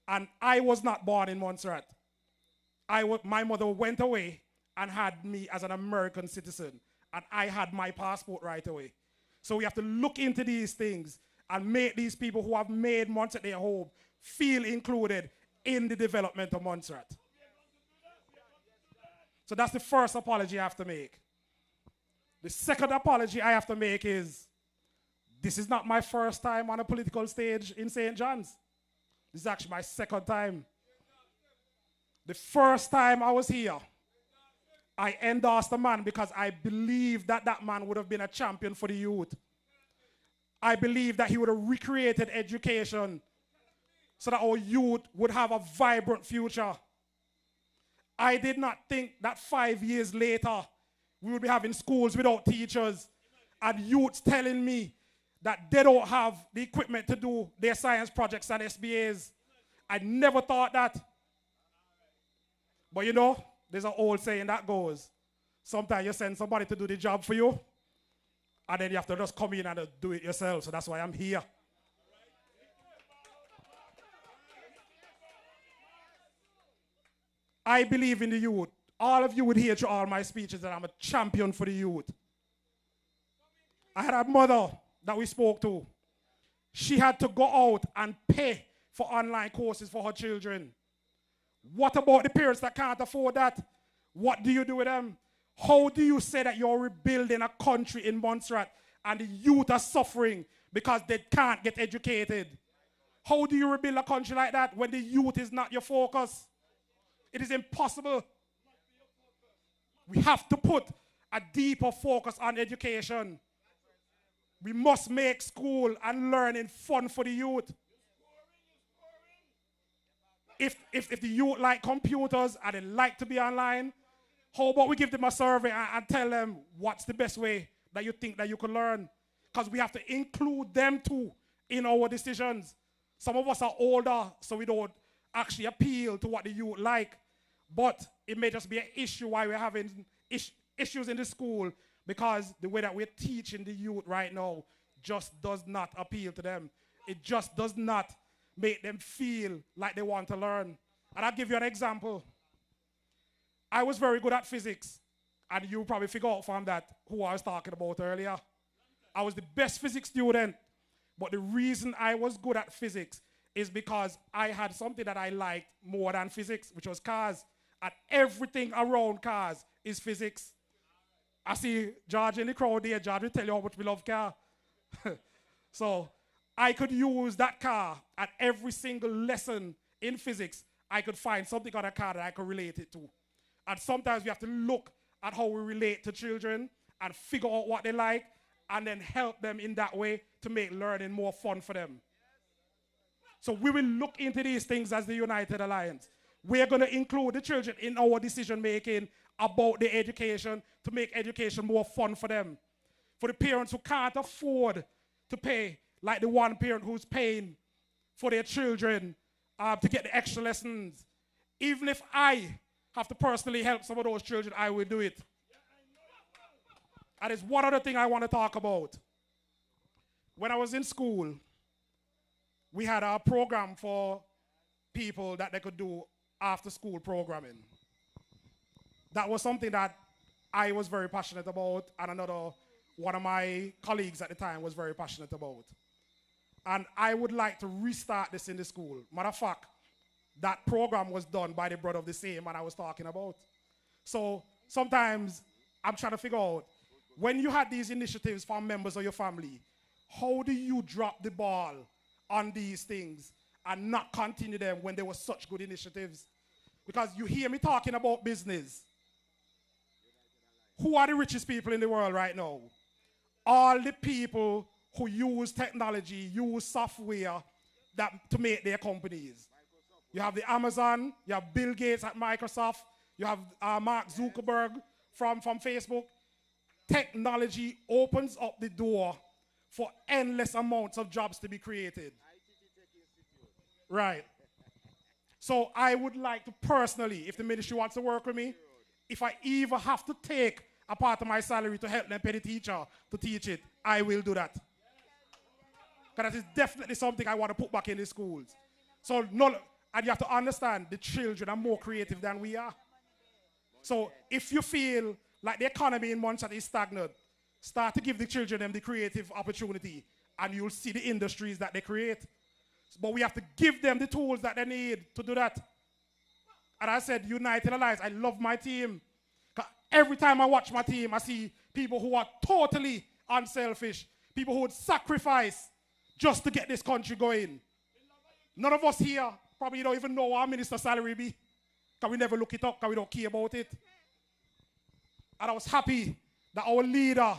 And I was not born in Montserrat. My mother went away and had me as an American citizen, and I had my passport right away. So we have to look into these things and make these people who have made Montserrat their home feel included in the development of Montserrat. So that's the first apology I have to make. The second apology I have to make is, this is not my first time on a political stage in St. John's. This is actually my second time. The first time I was here, I endorsed a man because I believed that that man would have been a champion for the youth. I believe that he would have recreated education so that our youth would have a vibrant future. I did not think that 5 years later we would be having schools without teachers and youths telling me that they don't have the equipment to do their science projects and SBAs. I never thought that. But you know, there's an old saying that goes, sometimes you send somebody to do the job for you, and then you have to just come in and do it yourself. So that's why I'm here. I believe in the youth. All of you would hear through all my speeches that I'm a champion for the youth. I had a mother that we spoke to. She had to go out and pay for online courses for her children. What about the parents that can't afford that? What do you do with them? How do you say that you're rebuilding a country in Montserrat and the youth are suffering because they can't get educated? How do you rebuild a country like that when the youth is not your focus? It is impossible. We have to put a deeper focus on education. We must make school and learning fun for the youth. If the youth like computers and they like to be online, how about we give them a survey and tell them what's the best way that you think that you can learn? Because we have to include them too in our decisions. Some of us are older, so we don't actually appeal to what the youth like. But it may just be an issue why we're having issues in the school, because the way that we're teaching the youth right now just does not appeal to them. It just does not make them feel like they want to learn. And I'll give you an example. I was very good at physics, and you probably figure out from that who I was talking about earlier. I was the best physics student, but the reason I was good at physics is because I had something that I liked more than physics, which was cars. And everything around cars is physics. I see George in the crowd there. George will tell you how much we love car. So I could use that car at every single lesson in physics. I could find something on a car that I could relate it to. And sometimes we have to look at how we relate to children and figure out what they like and then help them in that way to make learning more fun for them. So we will look into these things as the United Alliance. We're going to include the children in our decision making about the education to make education more fun for them. For the parents who can't afford to pay, like the one parent who's paying for their children to get the extra lessons, even if I have to personally help some of those children, I will do it. And there's one other thing I want to talk about. When I was in school, we had a program for people that they could do after school programming. That was something that I was very passionate about, and another one of my colleagues at the time was very passionate about. And I would like to restart this in the school. Matter of fact, that program was done by the brother of the same man I was talking about. So sometimes I'm trying to figure out, when you had these initiatives from members of your family, how do you drop the ball on these things and not continue them when there were such good initiatives? Because you hear me talking about business. Who are the richest people in the world right now? All the people who use technology, use software to make their companies. You have the Amazon, you have Bill Gates at Microsoft, you have Mark Zuckerberg from Facebook. Technology opens up the door for endless amounts of jobs to be created. Right. So I would like to personally, if the ministry wants to work with me, if I even have to take a part of my salary to help them pay the teacher to teach it, I will do that. Because that is definitely something I want to put back in the schools. So, and you have to understand, the children are more creative than we are. So if you feel like the economy in Montserrat is stagnant, start to give the children them the creative opportunity, and you'll see the industries that they create. But we have to give them the tools that they need to do that. And I said, United Alliance, I love my team. Every time I watch my team, I see people who are totally unselfish, people who would sacrifice just to get this country going. None of us here probably don't even know what our minister's salary be, because we never look it up, because we don't care about it. And I was happy that our leader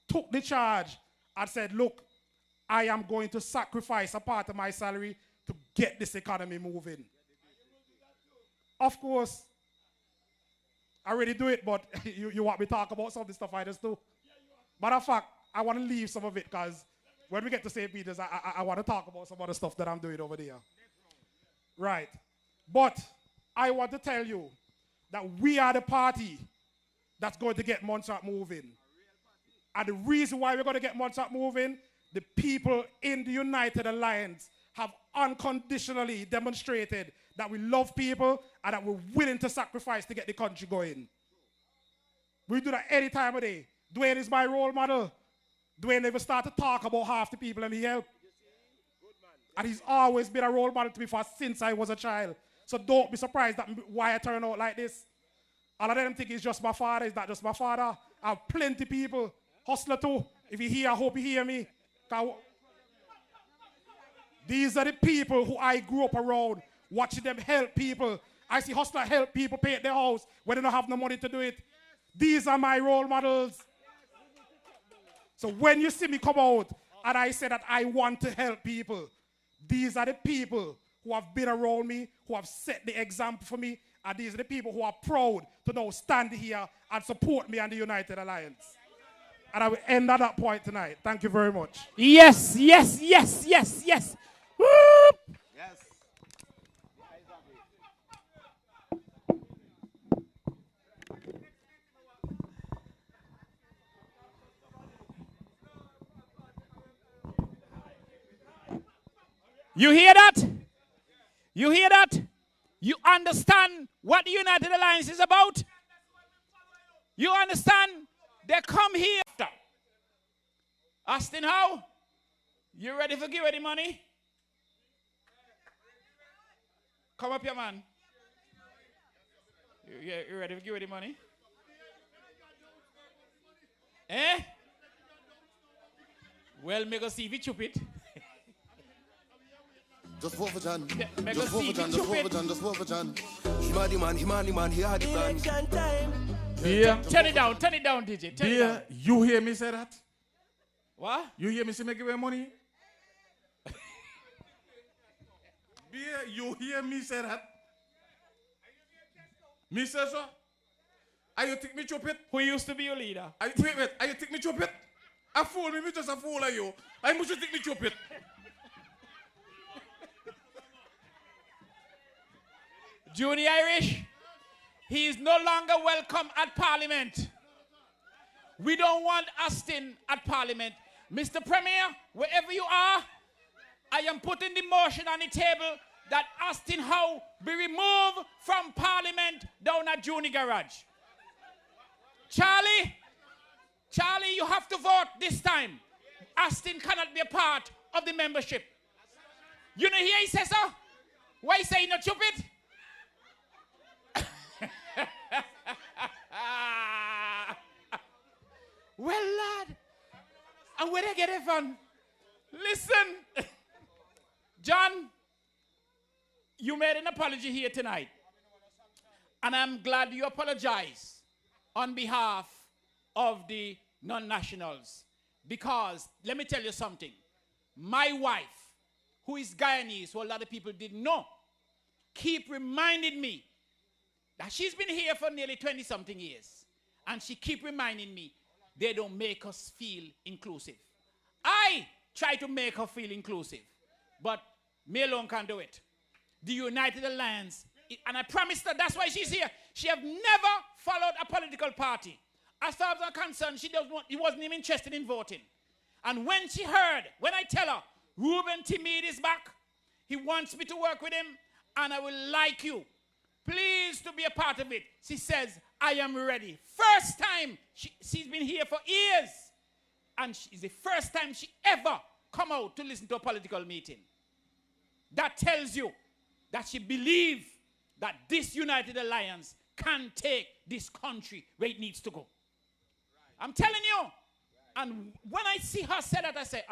took the charge and said, look, I am going to sacrifice a part of my salary to get this economy moving. Of course, I already do it, but you want me to talk about some of the stuff I just do? Matter of fact, I want to leave some of it, because when we get to St. Peter's, I want to talk about some other stuff that I'm doing over there. Right. But I want to tell you that we are the party that's going to get Montserrat moving. And the reason why we're going to get Montserrat moving, the people in the United Alliance have unconditionally demonstrated that we love people and that we're willing to sacrifice to get the country going. We do that any time of day. Dwayne is my role model. Dwayne never started to talk about half the people and he helped. And he's always been a role model to me since I was a child. So don't be surprised that why I turn out like this. All of them think it's just my father. It's not just my father. I have plenty of people. Hustler too. If you hear, I hope you hear me. These are the people who I grew up around, watching them help people. I see hustler help people pay their house when they don't have no money to do it. These are my role models. So when you see me come out and I say that I want to help people, these are the people who have been around me, who have set the example for me, and these are the people who are proud to now stand here and support me and the United Alliance. And I will end at that point tonight. Thank you very much. Yes, yes, yes, yes, yes. Whoop. Yes. You hear that? You hear that? You understand what the United Alliance is about? You understand? They come here. Austin, how? You ready for give away the money? Come up here, man. You ready to give away the money? Eh? Well, me go see if you chup it. Just vote for John. Me go Just vote see for if John. you Just chup vote for it. John. Just vote for John. He man, he had the plan. Election time. Dear, Turn it down, DJ. Turn it down. dear, you hear me say that? What? You hear me say me give away money? Dear, you hear me say that? Me say so? Are you think me chop it? Who used to be your leader? Wait, are you think me chop it? A fool me just a fool are you? I must think me chop it. Junior Irish, he is no longer welcome at Parliament. We don't want Austin at Parliament. Mr. Premier, wherever you are, I am putting the motion on the table that Austin Howe be removed from Parliament down at Junior Garage. Charlie, you have to vote this time. Austin cannot be a part of the membership. You know here he says so? Why he say not stupid? Well, lad, and where they get it from? Listen, John, you made an apology here tonight, and I'm glad you apologize on behalf of the non-nationals, because let me tell you something. My wife, who is Guyanese, who a lot of people didn't know, keep reminding me that she's been here for nearly 20-something years, and she keep reminding me they don't make us feel inclusive. I try to make her feel inclusive, but me alone can't do it. The United Alliance, and I promised her that's why she's here. She have never followed a political party. As far as I'm concerned, she wasn't even interested in voting. And when she heard, when I tell her, Reuben T Meade is back, he wants me to work with him, and I will like you, please to be a part of it. She says, I am ready. First time, she's been here for years. And it's the first time she ever come out to listen to a political meeting. That tells you that she believes that this United Alliance can take this country where it needs to go. I'm telling you. And when I see her say that, I say,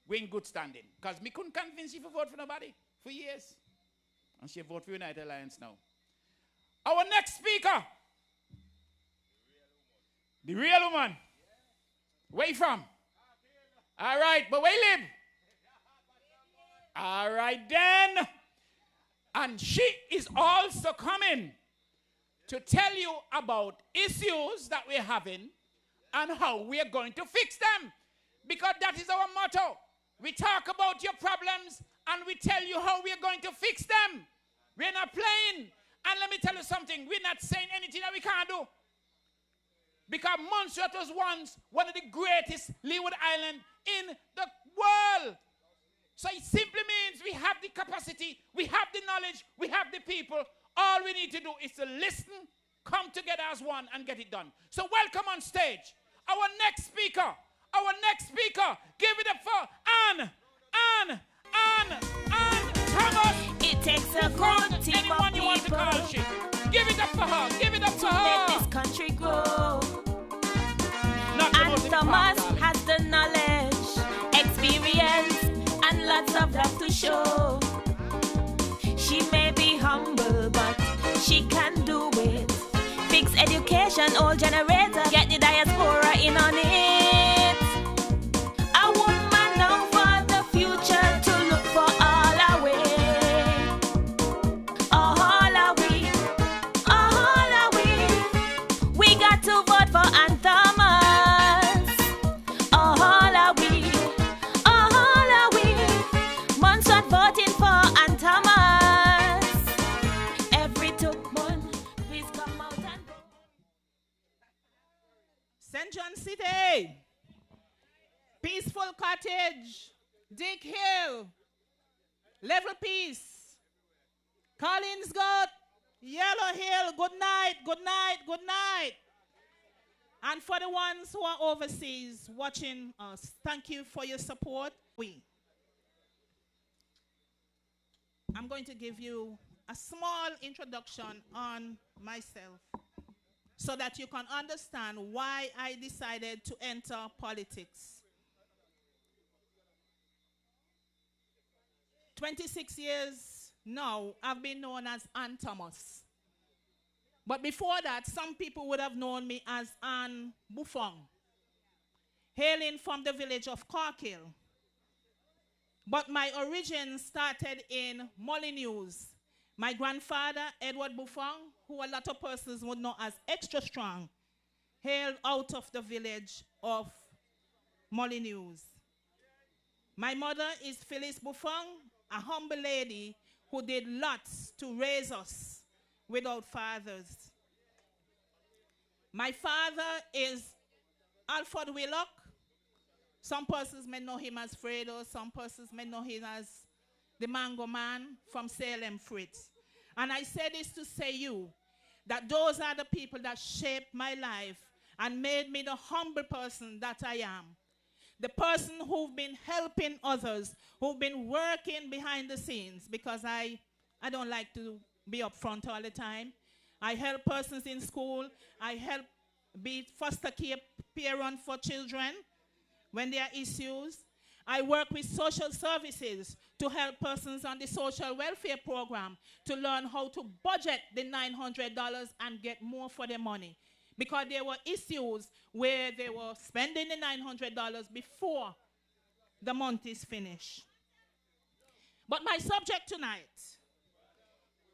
we're in good standing. Because me couldn't convince you to vote for nobody for years. And she voted for United Alliance now. Our next speaker. The real woman. Where you from? All right, but where you live? All right then. And she is also coming to tell you about issues that we're having and how we're going to fix them. Because that is our motto. We talk about your problems and we tell you how we're going to fix them. We're not playing. And let me tell you something. We're not saying anything that we can't do. Because Montserrat was once one of the greatest Leeward Island in the world. So it simply means we have the capacity, we have the knowledge, we have the people. All we need to do is to listen, come together as one, and get it done. So welcome on stage. Our next speaker. Give it up for Ann Thomas. It takes a good team Anyone of you want to people call she. Give it up for her. Give it up for to her. make this country grow. Not And promoting Thomas the party. has the knowledge, experience, and lots of love to show. She may be humble, but she can do it. Fix education, old generator, get the diaspora in on it. A woman now for the future to look for all our way. All are we, all are we. We got to vote for Ann Thomas. All are we, all are we. Montserrat voting for Ann Thomas. Every took one, please come out and vote. St. John City, Peaceful Cottage, Dick Hill, Level Peace, Collins God, Yellow Hill, good night, good night, good night. And for the ones who are overseas watching us, thank you for your support. I'm going to give you a small introduction on myself so that you can understand why I decided to enter politics. 26 years now, I've been known as Ann Thomas. But before that, some people would have known me as Ann Buffonge, hailing from the village of Corkill. But my origin started in Molyneux. My grandfather, Edward Buffonge, who a lot of persons would know as Extra Strong, hailed out of the village of Molyneux. My mother is Phyllis Buffonge, a humble lady who did lots to raise us without fathers. My father is Alfred Willock. Some persons may know him as Fredo, some persons may know him as the Mango Man from Salem Fritz. And I say this to say you, that those are the people that shaped my life and made me the humble person that I am. The person who've been helping others, who've been working behind the scenes, because I don't like to be up front all the time. I help persons in school. I help be foster care parent for children when there are issues. I work with social services to help persons on the social welfare program to learn how to budget the $900 and get more for their money. Because there were issues where they were spending the $900 before the month is finished. But my subject tonight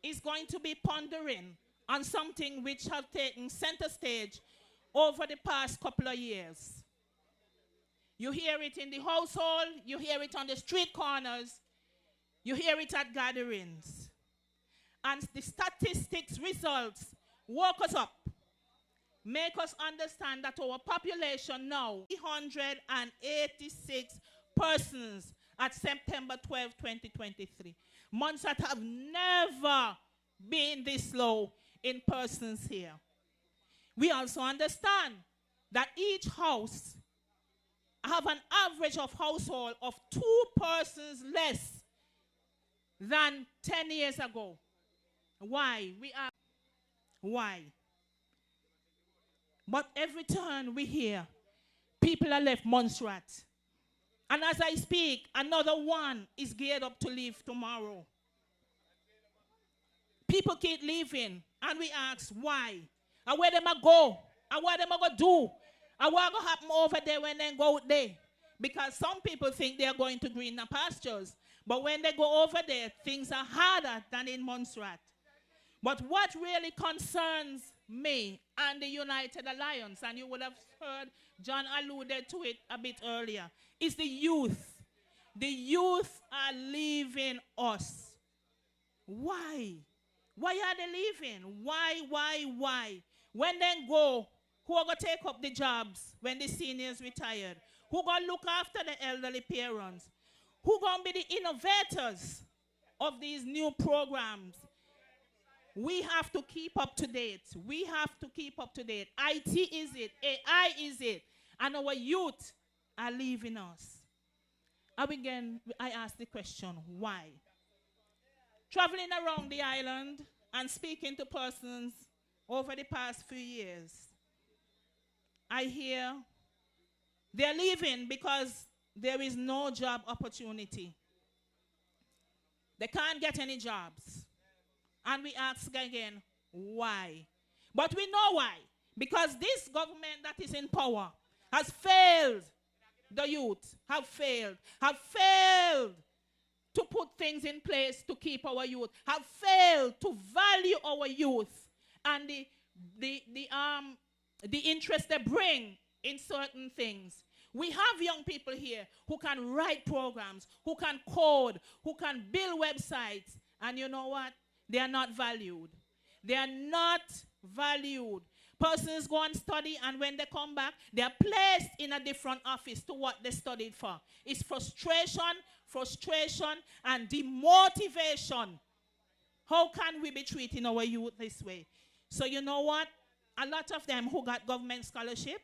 is going to be pondering on something which have taken center stage over the past couple of years. You hear it in the household, you hear it on the street corners, you hear it at gatherings. And the statistics results woke us up, make us understand that our population now, 386 persons at September 12, 2023. Montserrat have never been this low in persons here. We also understand that each house have an average of household of 2 persons less than 10 years ago. Why? Why? But every turn we hear, people are left Montserrat. And as I speak, another one is geared up to leave tomorrow. People keep leaving, and we ask why. And where them a go? And what them a go do? And what going to happen over there when they go out there? Because some people think they are going to greener pastures. But when they go over there, things are harder than in Montserrat. But what really concerns me and the United Alliance, and you would have heard John alluded to it a bit earlier, is the youth. The youth are leaving us. Why? Why are they leaving? Why? When they go, who are going to take up the jobs when the seniors retired? Who going to look after the elderly parents? Who going to be the innovators of these new programs? We have to keep up to date. We have to keep up to date. IT is it. AI is it. And our youth are leaving us. I ask the question, why? Traveling around the island and speaking to persons over the past few years, I hear they're leaving because there is no job opportunity. They can't get any jobs. And we ask again, why? But we know why. Because this government that is in power has failed the youth, have failed to put things in place to keep our youth, have failed to value our youth and the interest they bring in certain things. We have young people here who can write programs, who can code, who can build websites, and you know what? They are not valued. They are not valued. Persons go and study, and when they come back, they are placed in a different office to what they studied for. It's frustration, and demotivation. How can we be treating our youth this way? So you know what? A lot of them who got government scholarship,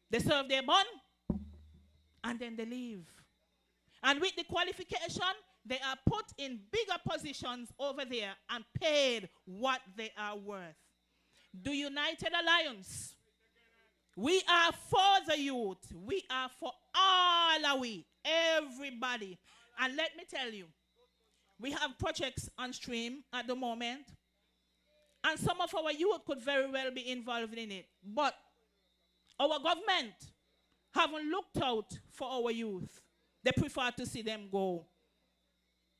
they serve their bond, and then they leave. And with the qualification, they are put in bigger positions over there and paid what they are worth. The United Alliance, we are for the youth. We are for all of we, everybody. And let me tell you, we have projects on stream at the moment, and some of our youth could very well be involved in it. But our government haven't looked out for our youth. They prefer to see them go.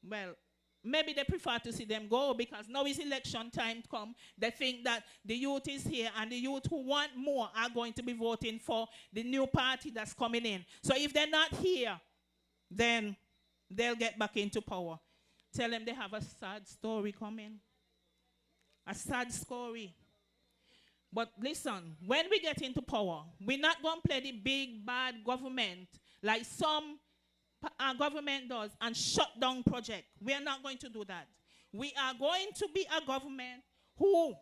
Well, maybe they prefer to see them go because now is election time come. They think that the youth is here, and the youth who want more are going to be voting for the new party that's coming in. So if they're not here, then they'll get back into power. Tell them they have a sad story coming. A sad story. But listen, when we get into power, we're not going to play the big, bad government like some government does and shut down project. We are not going to do that. We are going to be a government who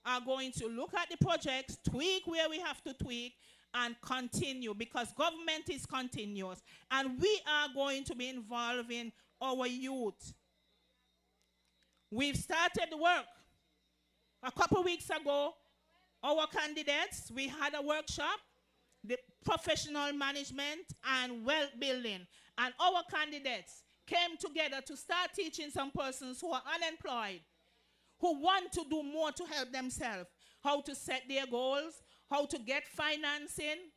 are going to look at the projects, tweak where we have to tweak, and continue, because government is continuous. And we are going to be involving our youth. We've started the work. A couple of weeks ago, our candidates, we had a workshop, the professional management and wealth building. And our candidates came together to start teaching some persons who are unemployed, who want to do more to help themselves, how to set their goals, how to get financing,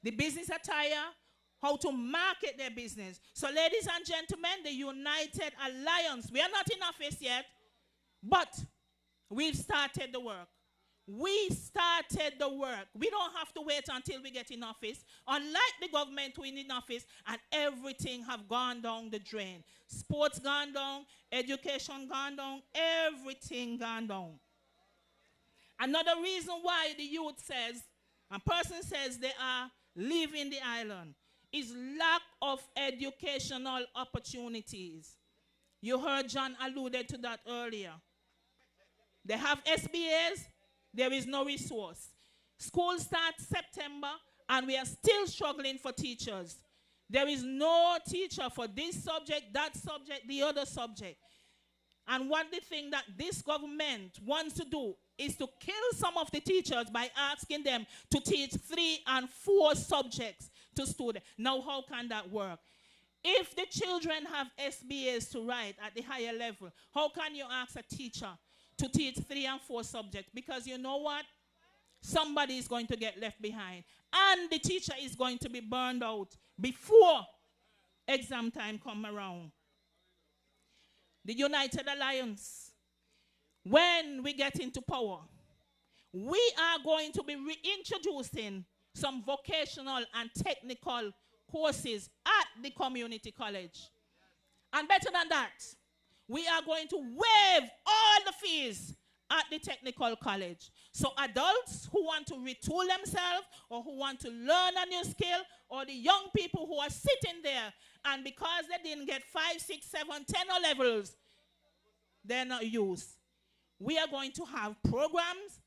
the business attire, how to market their business. So ladies and gentlemen, the United Alliance, we are not in office yet, but we've started the work. We started the work. We don't have to wait until we get in office. Unlike the government who is in office and everything have gone down the drain. Sports gone down, education gone down, everything gone down. Another reason why the youth says, a person says they are leaving the island is lack of educational opportunities. You heard John alluded to that earlier. They have SBAs. There is no resource. School starts September, and we are still struggling for teachers. There is no teacher for this subject, that subject, the other subject. And one the thing that this government wants to do is to kill some of the teachers by asking them to teach 3 and 4 subjects to students. Now, how can that work? If the children have SBAs to write at the higher level, how can you ask a teacher to teach 3 and 4 subjects? Because you know what? Somebody is going to get left behind. And the teacher is going to be burned out before exam time come around. The United Alliance, when we get into power, we are going to be reintroducing some vocational and technical courses at the community college. And better than that, we are going to waive all the fees at the technical college. So adults who want to retool themselves or who want to learn a new skill, or the young people who are sitting there and because they didn't get 5, 6, 7, 10 levels, they're not used. We are going to have programs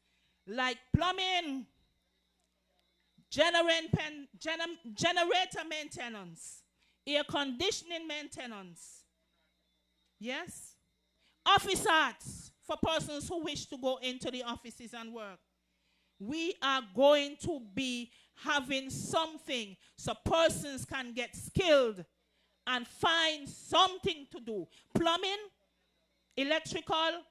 like plumbing, generator maintenance, air conditioning maintenance. Yes? Office arts for persons who wish to go into the offices and work. We are going to be having something so persons can get skilled and find something to do. Plumbing, electrical,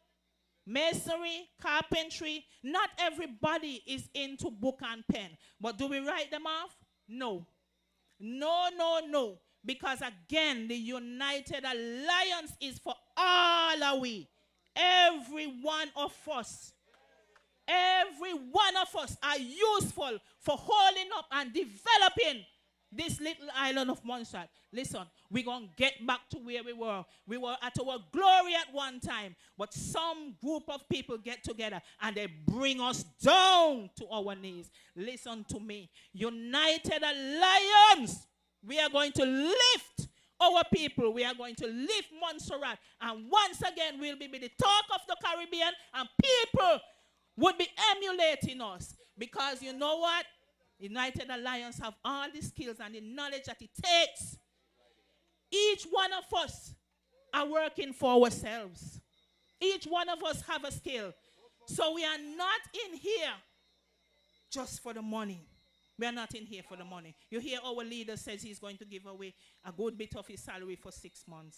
masonry, carpentry. Not everybody is into book and pen. But do we write them off? No. No, no, no. Because again, the United Alliance is for all of we. Every one of us. Every one of us are useful for holding up and developing this little island of Montserrat, listen, we're going to get back to where we were. We were at our glory at one time, but some group of people get together and they bring us down to our knees. Listen to me. United Alliance, we are going to lift our people. We are going to lift Montserrat. And once again, we'll be the talk of the Caribbean, and people would be emulating us. Because you know what? United Alliance have all the skills and the knowledge that it takes. Each one of us are working for ourselves. Each one of us have a skill. So we are not in here just for the money. We are not in here for the money. You hear our leader says he's going to give away a good bit of his salary for 6 months.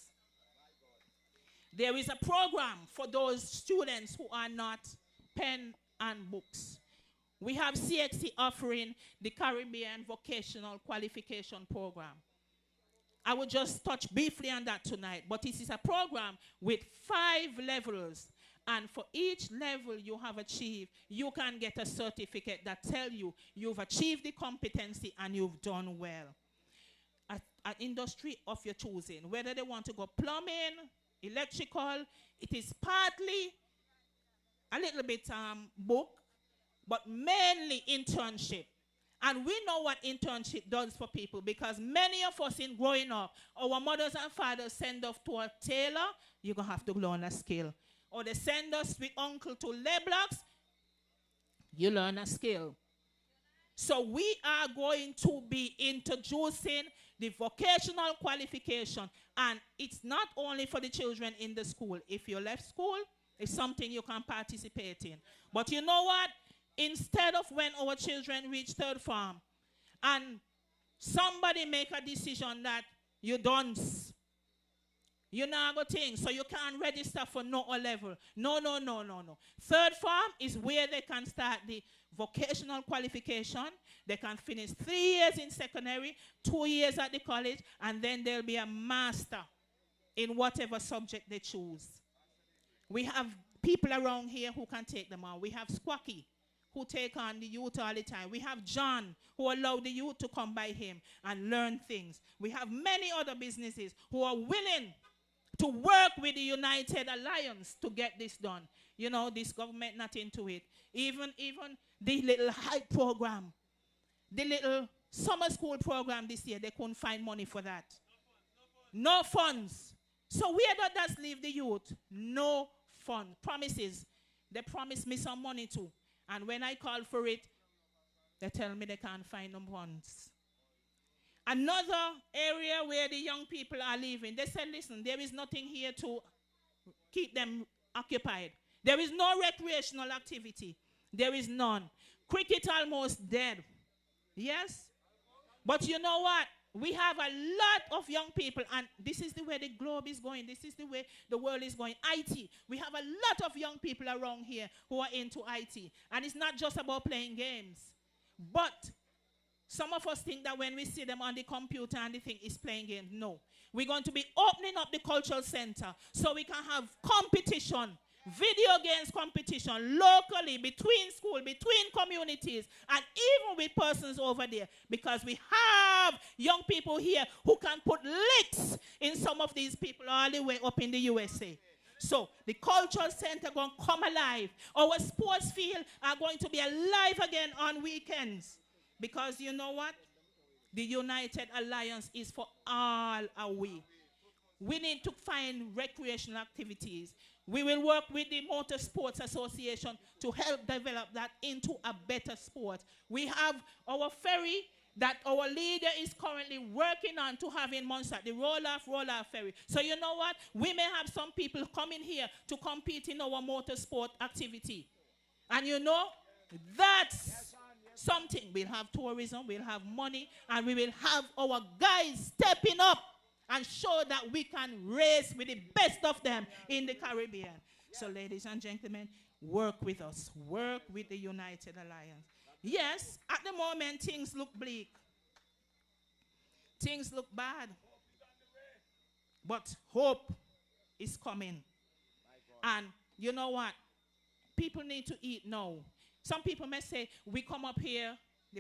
There is a program for those students who are not pen and books. We have CXC offering the Caribbean Vocational Qualification Program. I will just touch briefly on that tonight, but this is a program with 5 levels. And for each level you have achieved, you can get a certificate that tells you you've achieved the competency and you've done well. An industry of your choosing, whether they want to go plumbing, electrical, it is partly a little bit book, but mainly internship. And we know what internship does for people, because many of us in growing up, our mothers and fathers send us to a tailor, you're going to have to learn a skill. Or they send us with uncle to Leblocks, you learn a skill. So we are going to be introducing the vocational qualification. And it's not only for the children in the school. If you left school, it's something you can participate in. But you know what? Instead of when our children reach 3rd form and somebody make a decision that you don't, you know, go thing, so you can't register for no level. No. 3rd form is where they can start the vocational qualification. They can finish 3 years in secondary, 2 years at the college, and then they'll be a master in whatever subject they choose. We have people around here who can take them on. We have Squacky, who take on the youth all the time. We have John, who allow the youth to come by him and learn things. We have many other businesses who are willing to work with the United Alliance to get this done. You know, this government not into it. Even the little hype program, the little summer school program this year, they couldn't find money for that. No funds. So where does that leave the youth? No fund. Promises. They promised me some money too. And when I call for it, they tell me they can't find no funds. Another area where the young people are living, they said, listen, there is nothing here to keep them occupied. There is no recreational activity. There is none. Cricket almost dead. Yes? But you know what? We have a lot of young people, and this is the way the globe is going. This is the way the world is going. IT. We have a lot of young people around here who are into IT. And it's not just about playing games. But some of us think that when we see them on the computer and the thing is playing games. No. We're going to be opening up the cultural center so we can have competition, video games competition locally, between school, between communities, and even with persons over there, because we have young people here who can put licks in some of these people all the way up in the USA. So the cultural center going to come alive. Our sports field are going to be alive again on weekends, because you know what? The United Alliance is for all are we. We need to find recreational activities. We will work with the Motor Sports Association to help develop that into a better sport. We have our ferry that our leader is currently working on to have in Montserrat, the roll-off ferry. So you know what? We may have some people coming here to compete in our motorsport activity. And you know, that's something. We'll have tourism, we'll have money, and we will have our guys stepping up and show that we can race with the best of them in the Caribbean. So ladies and gentlemen, work with us. Work with the United Alliance. Yes, at the moment things look bleak. Things look bad. But hope is coming. And you know what? People need to eat now. Some people may say, we come up here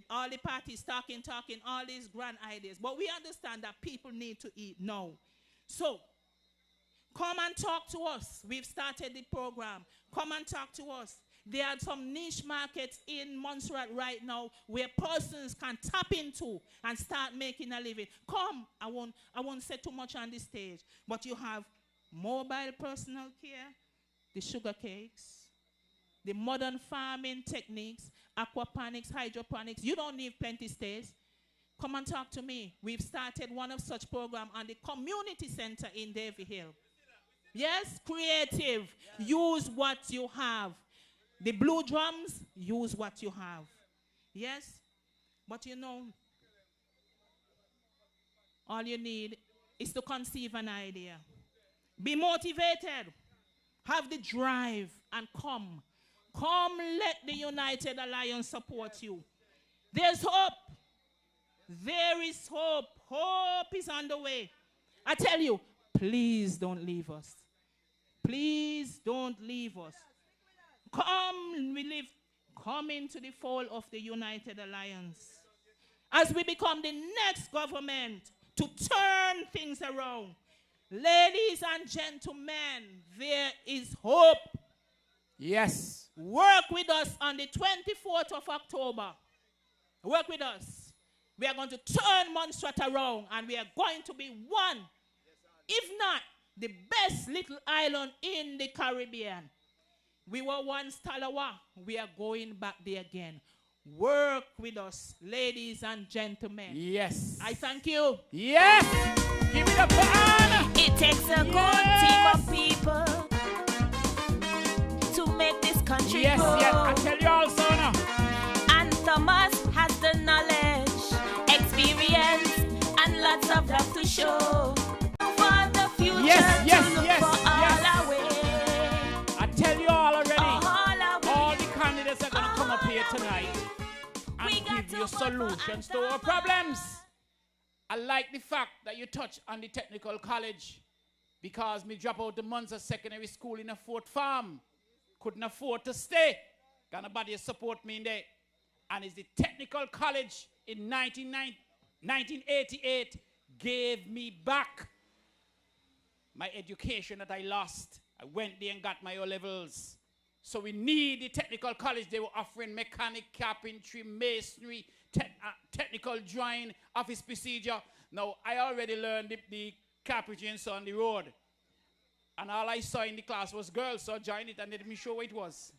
All the parties talking, all these grand ideas. But we understand that people need to eat now. So, come and talk to us. We've started the program. Come and talk to us. There are some niche markets in Montserrat right now where persons can tap into and start making a living. Come, I won't say too much on this stage, but you have mobile personal care, the sugar cakes, the modern farming techniques, aquaponics, hydroponics. You don't need plenty space. Come and talk to me. We've started one of such programs on the community center in Davie Hill. Yes, creative. Yes. Use what you have. The blue drums, use what you have. Yes? But you know, all you need is to conceive an idea. Be motivated. Have the drive and come. Come, let the United Alliance support you. There's hope. There is hope. Hope is on the way. I tell you, please don't leave us. Please don't leave us. Come into the fold of the United Alliance. As we become the next government to turn things around. Ladies and gentlemen, there is hope. Yes. Work with us on the 24th of October. Work with us. We are going to turn Montserrat around and we are going to be one, if not the best little island in the Caribbean. We were once Talawa. We are going back there again. Work with us, ladies and gentlemen. Yes. I thank you. Yes. Give it up for Anna. It takes a good team of people to make this country yes, grow. Yes, I tell you also now. And Thomas has the knowledge, experience, and lots of love to show. For the future to look for all our way. I tell you all already, all the candidates are going to come up here tonight and give you solutions to our problems. I like the fact that you touch on the technical college because me drop out the Montserrat Secondary School in a Fort Farm. Couldn't afford to stay. Got nobody to support me in there. And it's the technical college in 1988 gave me back my education that I lost. I went there and got my O-levels. So we need the technical college. They were offering mechanic, carpentry, masonry, technical drawing, office procedure. Now, I already learned the carpentry and so on the road. And all I saw in the class was girls, so I joined it and they didn't show what it was.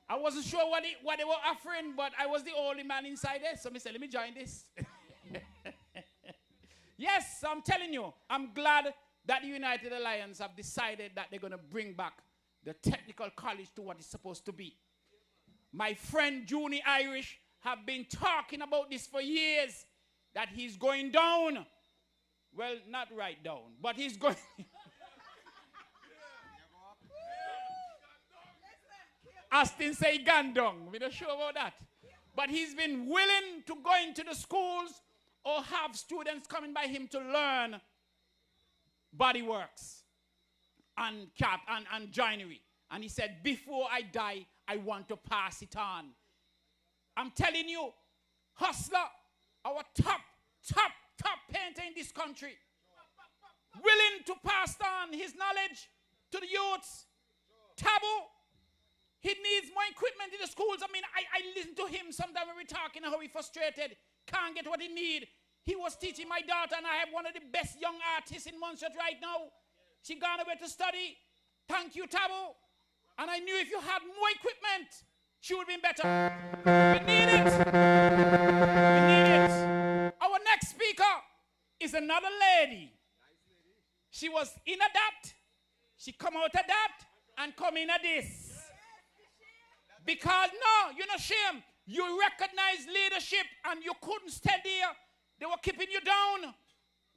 I wasn't sure what they were offering, but I was the only man inside there. So I said, let me join this. Yes, I'm telling you, I'm glad that the United Alliance have decided that they're going to bring back the technical college to what it's supposed to be. My friend Junie Irish have been talking about this for years, that he's going down. Well, not right down, but he's going... Austin say Gandong. We're not sure about that. But he's been willing to go into the schools or have students coming by him to learn bodyworks and joinery. And he said, before I die, I want to pass it on. I'm telling you, Hustler, our top painter in this country, willing to pass on his knowledge to the youths. Tabu, he needs more equipment in the schools. I mean, I listen to him sometimes when we're talking how he's frustrated, can't get what he needs. He was teaching my daughter, and I have one of the best young artists in Montserrat right now. She gone away to study. Thank you, Tabu. And I knew if you had more equipment, she would be better. We need it. We need it. Our next speaker is another lady. She was in a that. She come out of that and come in a this. Because no, you're not ashamed. You recognize leadership and you couldn't stay there. They were keeping you down.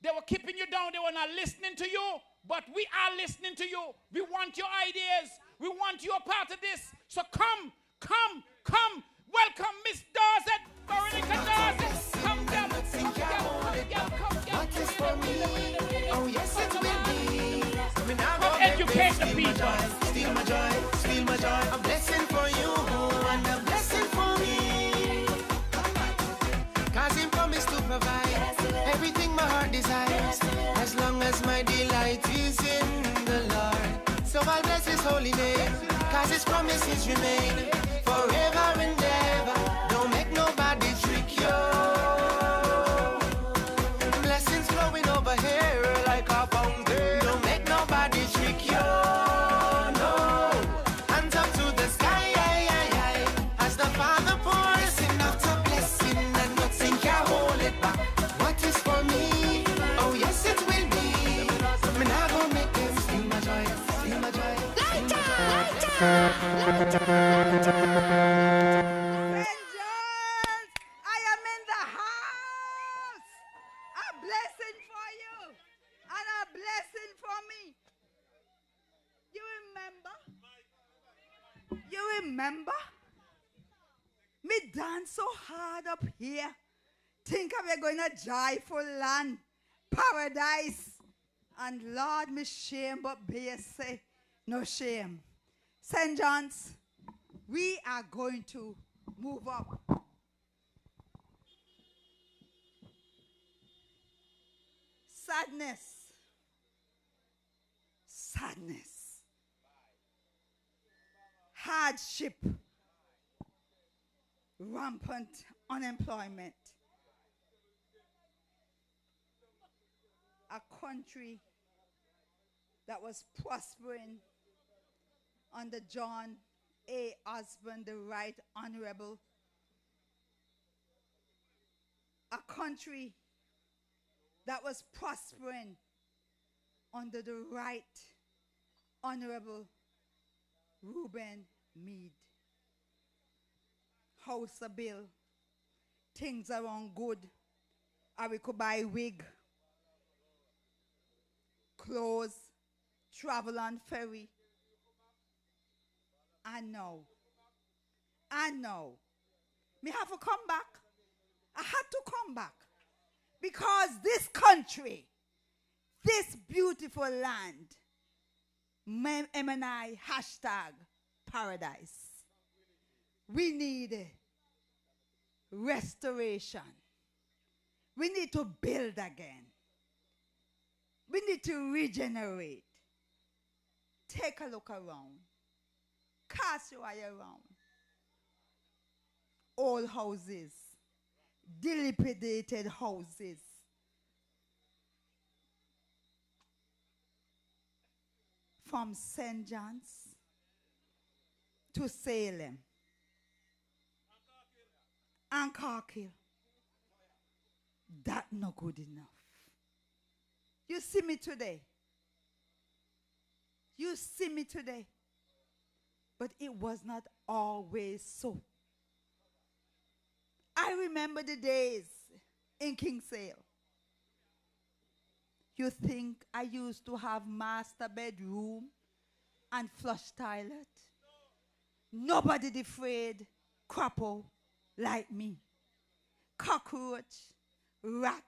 They were keeping you down. They were not listening to you. But we are listening to you. We want your ideas. We want you a part of this. So come. Welcome, Miss Dorsett, Veronica Dorsett. Come down. Oh, yes, it will be. Come educate the people. Steal my joy, a blessing for you, and a blessing for me. desires, as long as my delight is in the Lord. So I'll bless his holy name, cause his promises remain forever and ever. Don't make nobody trick you. Blessings flowing over here like a fountain. Don't make nobody trick you. No. Hands up to the sky, as the Father pours enough to blessing and nothing can hold it back. What is for me? Oh yes, it will be. Me not gonna make them steal my joy, steal my joy. I am in the house. A blessing for you and a blessing for me. You remember? You remember? Me dance so hard up here. Think of it going to joyful land, paradise. And Lord, me shame, but be say, no shame. St. John's, we are going to move up. Sadness. Sadness. Hardship. Rampant unemployment. A country that was prospering under John A. Osborne, the Right Honorable. A country that was prospering under the Right Honorable Reuben Meade. House a bill, things are on good, or we could buy wig, clothes, travel on ferry. I know. Me have to come back. I had to come back. Because this country, this beautiful land, M&I hashtag paradise. We need restoration. We need to build again. We need to regenerate. Take a look around. Cast your eye around. Old houses. Dilapidated houses. From St. John's to Salem. And Carkill. That not good enough. You see me today. You see me today. But it was not always so. I remember the days in Kingsale. You think I used to have master bedroom and flush toilet? Nobody afraid crappo like me. Cockroach, rat.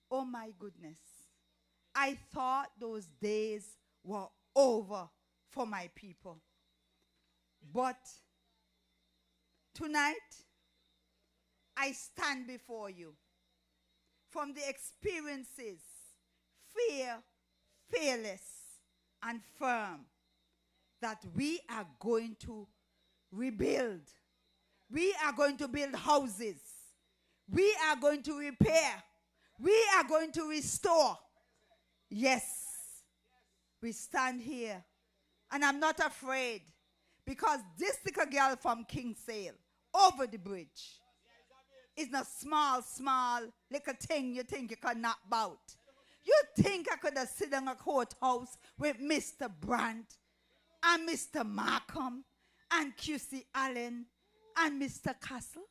Oh my goodness. I thought those days were over for my people. But tonight, I stand before you from the experiences, fearless, and firm, that we are going to rebuild. We are going to build houses. We are going to repair. We are going to restore. Yes, we stand here. And I'm not afraid, because this little girl from Kingsale, over the bridge, is not small little thing you think you can knock about. You think I could have sit in a courthouse with Mr. Brandt and Mr. Markham and QC Allen and Mr. Castle?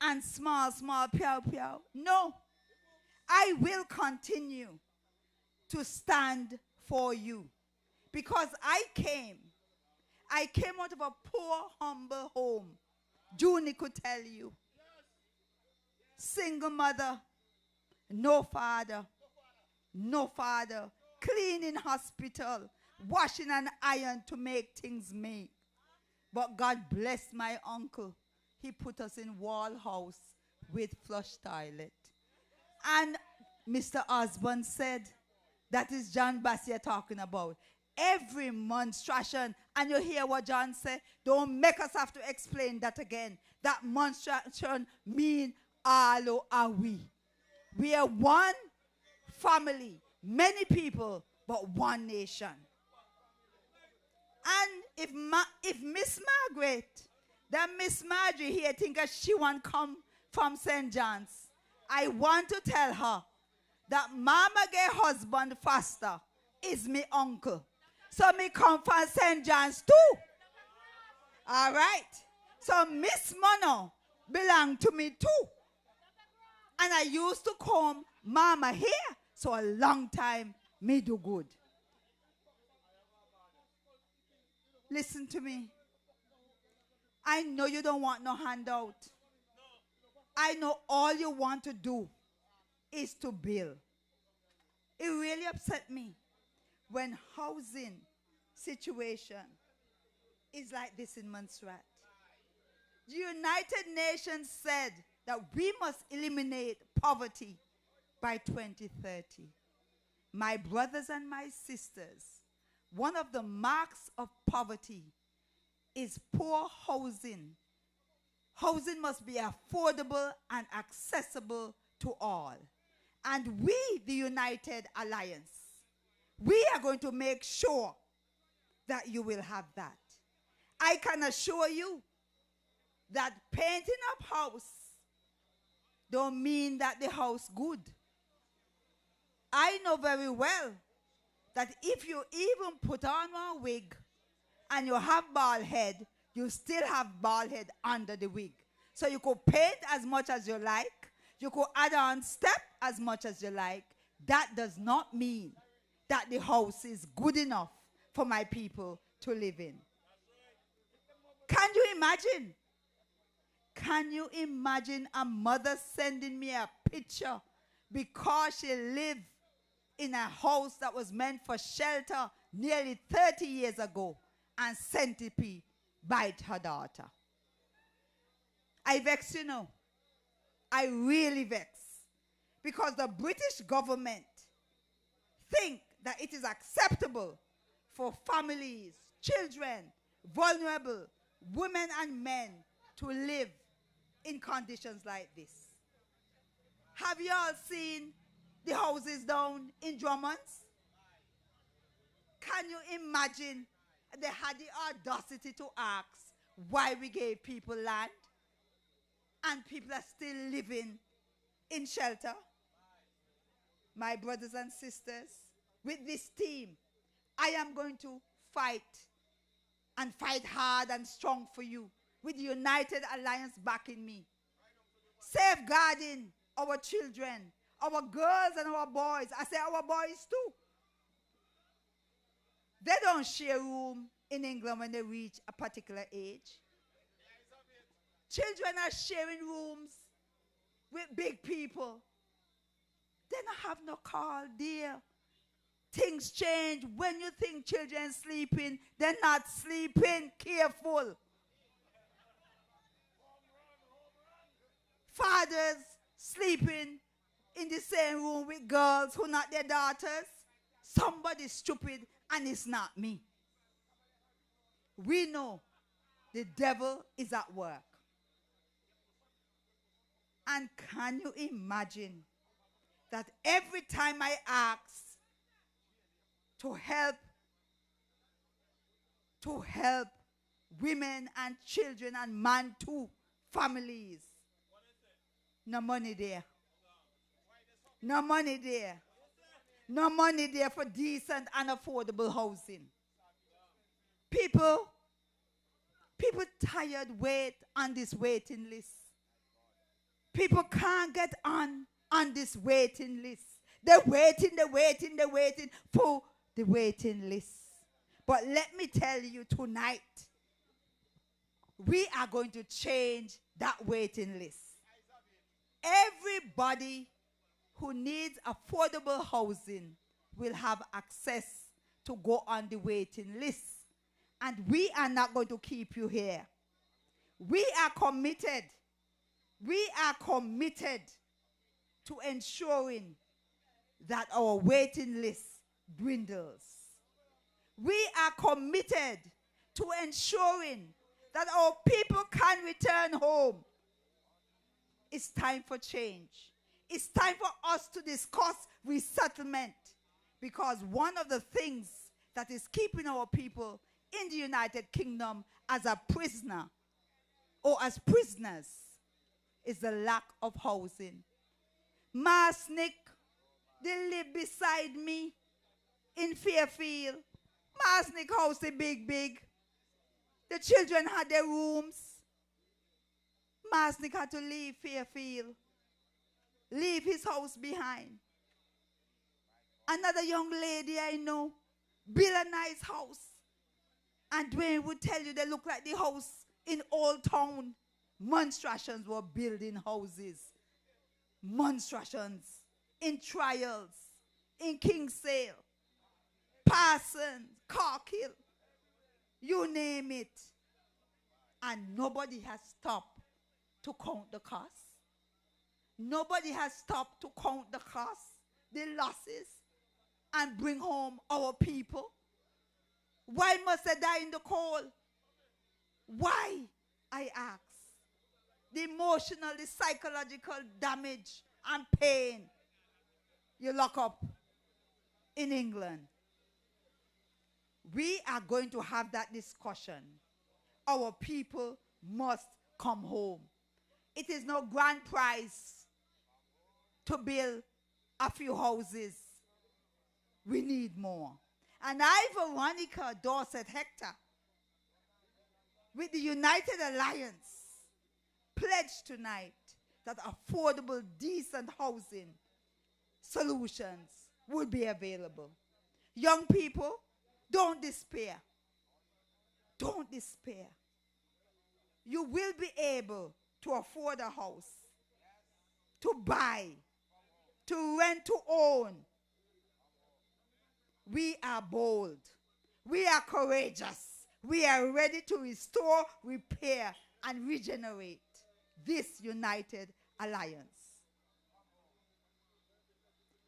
And small pew. No. I will continue to stand for you. Because I came out of a poor, humble home. Junie could tell you. Single mother, no father, cleaning hospital, washing and iron to make things make. But God bless my uncle. He put us in wall house with flush toilet. And Mr. Osborne said, that is John Bassier talking about. Every monstration, and you hear what John said, don't make us have to explain that again. That monstration mean all are we. We are one family, many people, but one nation. And if Miss Margaret, that Miss Marjorie here think that she want come from St. John's, I want to tell her that Mama gay husband faster is me uncle. So me come from St. John's too. All right. So Miss Mono belong to me too. And I used to come Mama here. So a long time me do good. Listen to me. I know you don't want no handout. I know all you want to do is to build. It really upset me when housing situation is like this in Montserrat. The United Nations said that we must eliminate poverty by 2030. My brothers and my sisters, one of the marks of poverty is poor housing. Housing must be affordable and accessible to all. And we, the United Alliance, we are going to make sure that you will have that. I can assure you that painting up house don't mean that the house good. I know very well that if you even put on one wig and you have bald head, you still have bald head under the wig. So you could paint as much as you like. You could add on step as much as you like. That does not mean that the house is good enough for my people to live in. Can you imagine? Can you imagine a mother sending me a picture because she lived in a house that was meant for shelter nearly 30 years ago and centipede bite her daughter? I vex, you know. I really vex. Because the British government think that it is acceptable for families, children, vulnerable, women and men to live in conditions like this. Have you all seen the houses down in Drummond's? Can you imagine they had the audacity to ask why we gave people land and people are still living in shelter? My brothers and sisters, with this team, I am going to fight and fight hard and strong for you with the United Alliance backing me. Safeguarding our children, our girls and our boys. I say our boys too. They don't share room in England when they reach a particular age. Children are sharing rooms with big people. They don't have no call, dear. Things change. When you think children sleeping, they're not sleeping. Careful. Fathers sleeping in the same room with girls who are not their daughters. Somebody's stupid and it's not me. We know the devil is at work. And can you imagine that every time I ask to help women and children and man too, families, no money there. No money there. No money there for decent and affordable housing. People tired wait on this waiting list. People can't get on this waiting list. They're waiting for the waiting list. But let me tell you tonight, we are going to change that waiting list. Everybody who needs affordable housing will have access to go on the waiting list. And we are not going to keep you here. We are committed. We are committed to ensuring that our waiting list dwindles. We are committed to ensuring that our people can return home. It's time for change. It's time for us to discuss resettlement, because one of the things that is keeping our people in the United Kingdom as a prisoner or as prisoners is the lack of housing. Marsnick, they live beside me in Fairfield. Marsnick house is big. The children had their rooms. Marsnick had to leave Fairfield, leave his house behind. Another young lady I know built a nice house. And Dwayne would tell you they look like the house in Old Town. Montserratians were building houses. Montserratians in Trials, in Kingsale, Parsons, Carkill, you name it. And nobody has stopped to count the cost. Nobody has stopped to count the costs, the losses, and bring home our people. Why must they die in the cold? Why, I ask? The emotional, the psychological damage and pain you lock up in England. We are going to have that discussion. Our people must come home. It is no grand prize to build a few houses. We need more. And I, Veronica Dorsett-Hector, with the United Alliance, pledge tonight that affordable, decent housing solutions will be available. Young people, don't despair. Don't despair. You will be able to afford a house, to buy, to rent, to own. We are bold. We are courageous. We are ready to restore, repair, and regenerate this United Alliance.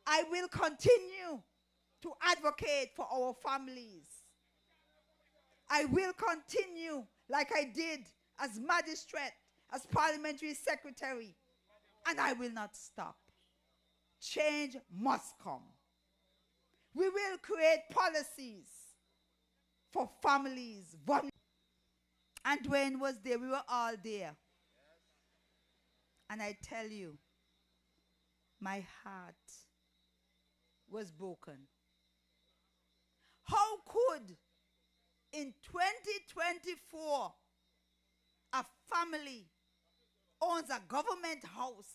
I will continue to advocate for our families. I will continue like I did as magistrate, as parliamentary secretary, and I will not stop. Change must come. We will create policies for families. And Dwayne was there. We were all there. And I tell you, my heart was broken. How could, in 2024, a family owns a government house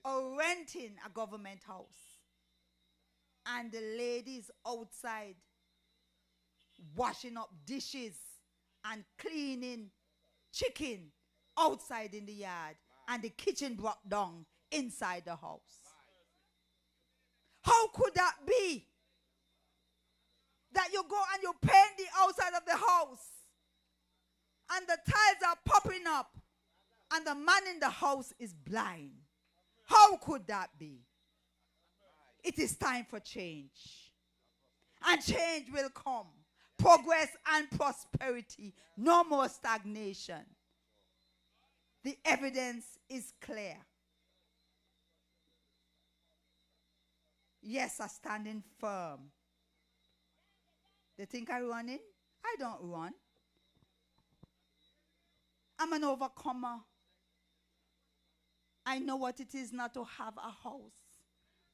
or renting a government house, and the ladies outside washing up dishes and cleaning chicken outside in the yard, and the kitchen brought down inside the house? How could that be? That you go and you paint the outside of the house, and the tiles are popping up, and the man in the house is blind. How could that be? It is time for change. And change will come. Progress and prosperity. No more stagnation. The evidence is clear. Yes, I'm standing firm. They think I'm running? I don't run. I'm an overcomer. I know what it is not to have a house.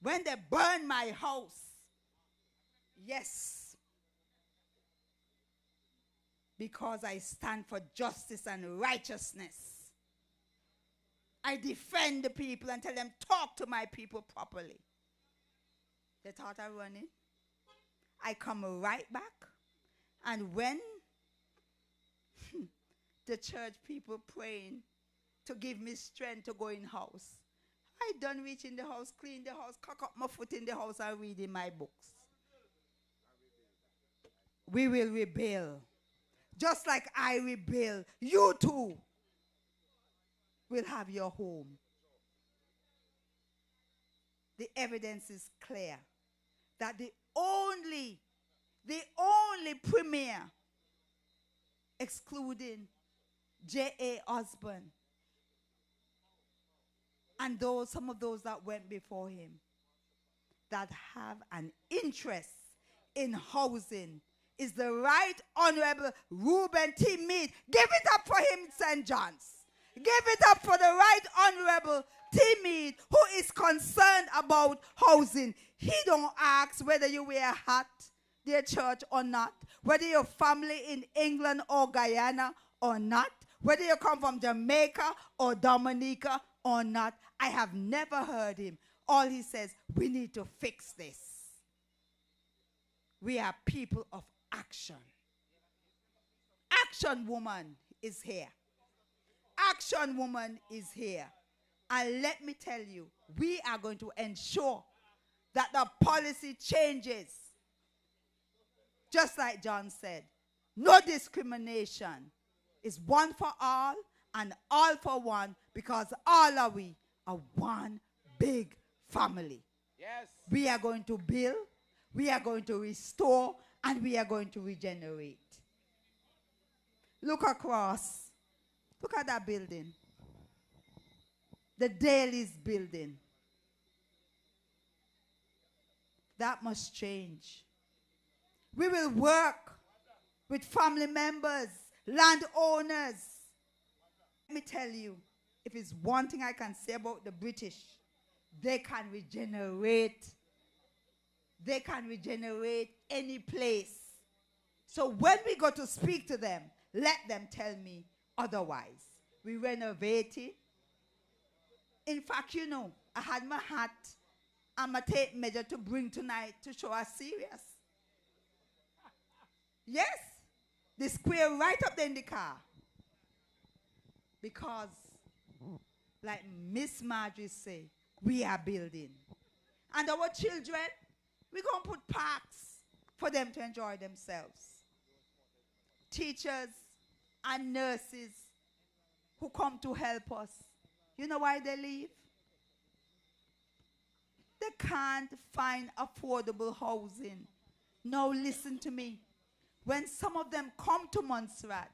When they burn my house, yes, because I stand for justice and righteousness. I defend the people and tell them, talk to my people properly. They thought I'm running. I come right back. And when the church people praying to give me strength to go in house, I done reach in the house, clean the house, cock up my foot in the house and read in my books. We will rebuild. Just like I rebuild, you too will have your home. the evidence is clear that the only premier, excluding J.A. Osborne, and some of those that went before him, that have an interest in housing, is the Right Honorable Reuben T Meade. Give it up for him, St. John's. Give it up for the Right Honorable T Meade, who is concerned about housing. He don't ask whether you wear a hat, dear church, or not, whether your family in England or Guyana or not, whether you come from Jamaica or Dominica or not. I have never heard him. All he says, we need to fix this. We are people of action. Action woman is here. Action woman is here. And let me tell you, we are going to ensure that the policy changes. Just like John said, no discrimination. Is one for all and all for one, because all are we are one big family. Yes. We are going to build, we are going to restore, and we are going to regenerate. Look across. Look at that building. The Daly's building. That must change. We will work with family members, landowners. Let me tell you, if it's one thing I can say about the British, they can regenerate. They can regenerate any place. So when we go to speak to them, let them tell me otherwise. We renovated. In fact, you know, I had my hat and my tape measure to bring tonight to show us serious. Yes, the square right up there in the car. Because, like Miss Marjorie say, we are building. And our children, we're going to put parks for them to enjoy themselves. Teachers and nurses who come to help us, you know why they leave? They can't find affordable housing. Now listen to me. When some of them come to Montserrat,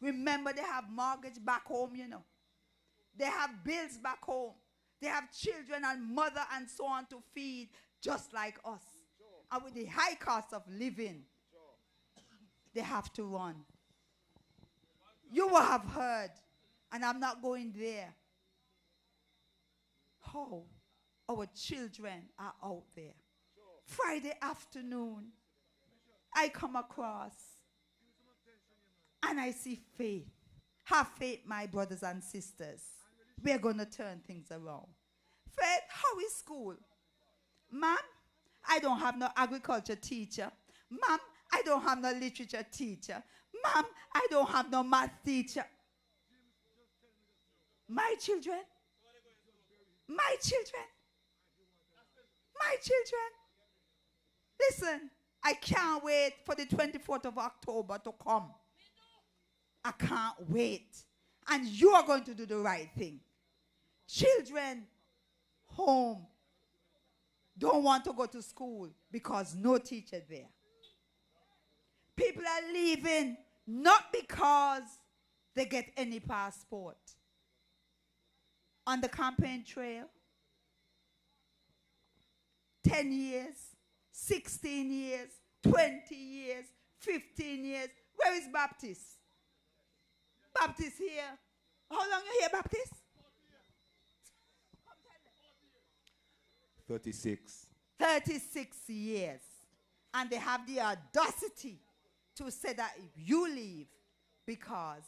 remember they have mortgage back home, you know. They have bills back home. They have children and mother and so on to feed, just like us. Sure. And with the high cost of living, they have to run. You will have heard, and I'm not going there, how our children are out there. Friday afternoon, I come across and I see faith. Have faith, my brothers and sisters. We're going to turn things around. Faith, how is school? Ma'am, I don't have no agriculture teacher. Ma'am, I don't have no literature teacher. Ma'am, I don't have no math teacher. My children, my children, my children. Listen, I can't wait for the 24th of October to come. I can't wait. And you are going to do the right thing. Children home don't want to go to school because no teacher there. People are leaving not because they get any passport. On the campaign trail, 10 years, 16 years, 20 years, 15 years. Where is Baptist? Baptist here. How long you here, Baptist? 36. 36 years. And they have the audacity to say that if you leave because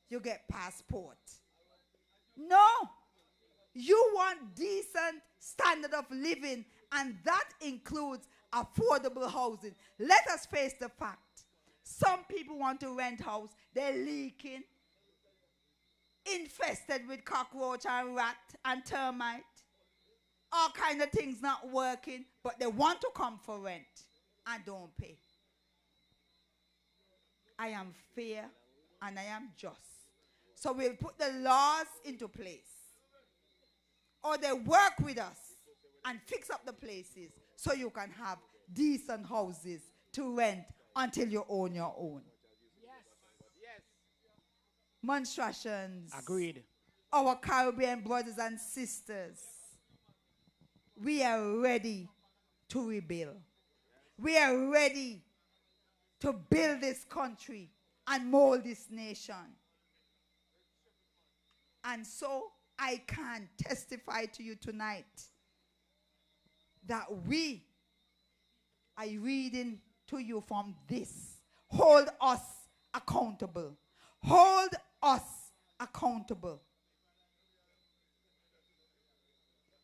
you get passport. No. You want decent standard of living, and that includes affordable housing. Let us face the fact. Some people want to rent house. They're leaking, infested with cockroach and rat and termite. All kind of things not working, but they want to come for rent and don't pay. I am fair and I am just. So we'll put the laws into place. Or they work with us and fix up the places so you can have decent houses to rent until you own your own. Montserratians. Agreed. Our Caribbean brothers and sisters, we are ready to rebuild. We are ready to build this country and mold this nation. And so I can testify to you tonight that we are reading to you from this. Hold us accountable. Hold us accountable.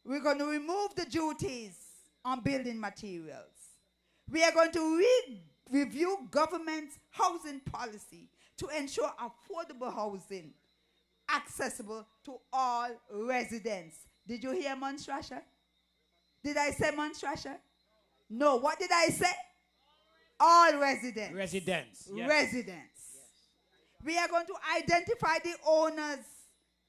We're going to remove the duties on building materials. We are going to review government's housing policy to ensure affordable housing accessible to all residents. Did you hear Montserrat? Did I say Montserrat? No. What did I say? All residents. Residents. Yes. Residents. Yes. We are going to identify the owners,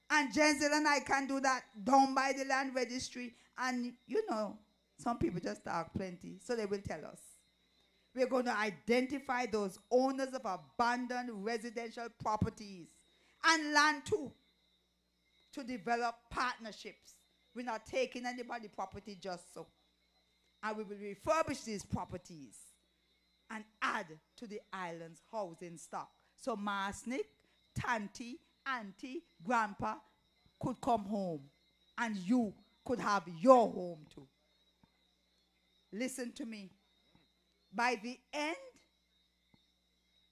and Jenzil and I can do that down by the land registry. And you know, some people just talk plenty, so they will tell us. We're going to identify those owners of abandoned residential properties and land too, to develop partnerships. We're not taking anybody's property just so. And we will refurbish these properties and add to the island's housing stock. So Masnick, Tanti, Auntie, Grandpa could come home and you could have your home too. Listen to me. By the end,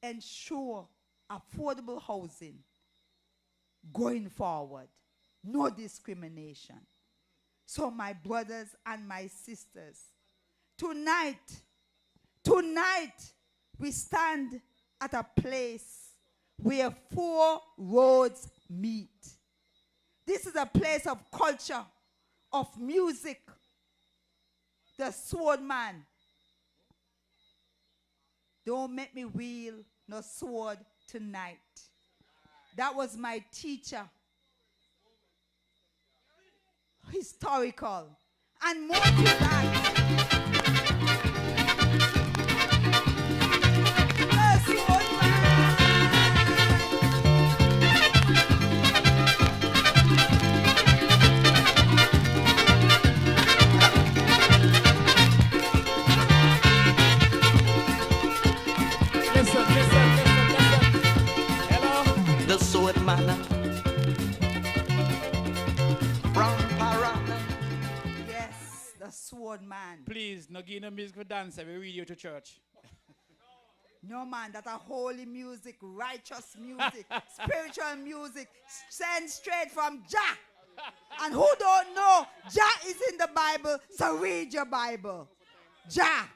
ensure affordable housing going forward. No discrimination. So my brothers and my sisters, tonight, we stand at a place where four roads meet. This is a place of culture, of music. The sword man. Don't make me wield no sword tonight. That was my teacher. Historical. And more to that. The sword The sword man. Yes, the sword man. Please, no give no music for dance. We read you to church. No man, that a holy music, righteous music, spiritual music, sent straight from Jah. And who don't know, Jah is in the Bible, so read your Bible. Jah,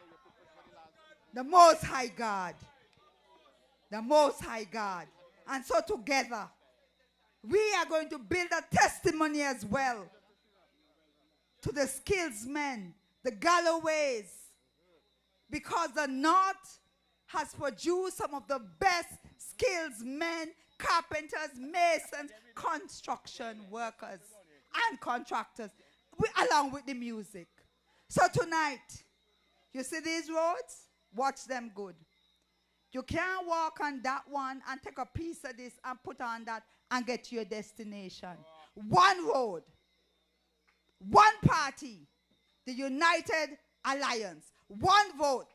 the Most High God. The Most High God. And so together, we are going to build a testimony as well to the skills men, the Galloways, because the North has produced some of the best skills men, carpenters, masons, construction workers, and contractors, along with the music. So tonight, you see these roads? Watch them good. You can't walk on that one and take a piece of this and put on that and get to your destination. One road, one party, the United Alliance. One vote,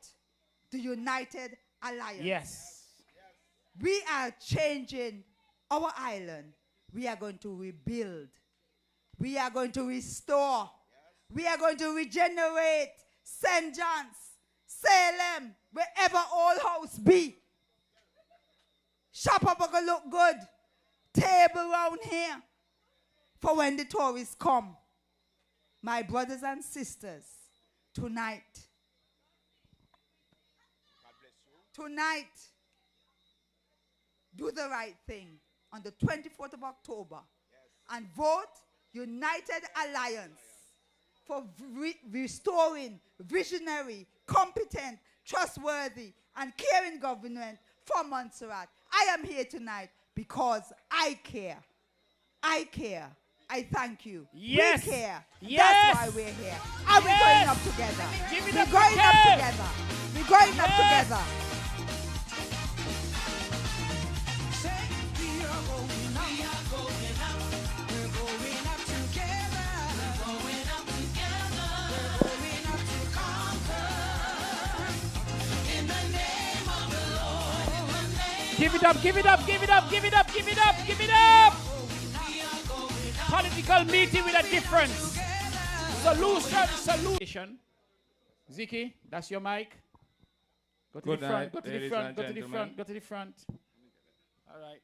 the United Alliance. Yes. We are changing our island. We are going to rebuild. We are going to restore. We are going to regenerate St. John's, Salem, wherever old house be. Shop up gonna look good. Table round here for when the tourists come. My brothers and sisters, tonight, do the right thing on the 24th of October and vote United Alliance for restoring visionary, competent, trustworthy, and caring government for Montserrat. I am here tonight because I care. I care. I thank you. Yes. We care. Yes. That's why we're here. And we're going up together. Give it We're up going up again. together. We're going up together. Give it up, give it up, give it up, give it up, give it up, give it up. Political meeting with a difference. Solution. Ziki, that's your mic. Go to Good the front, night, go to the ladies front, and go to the gentlemen. front, go to the front. All right.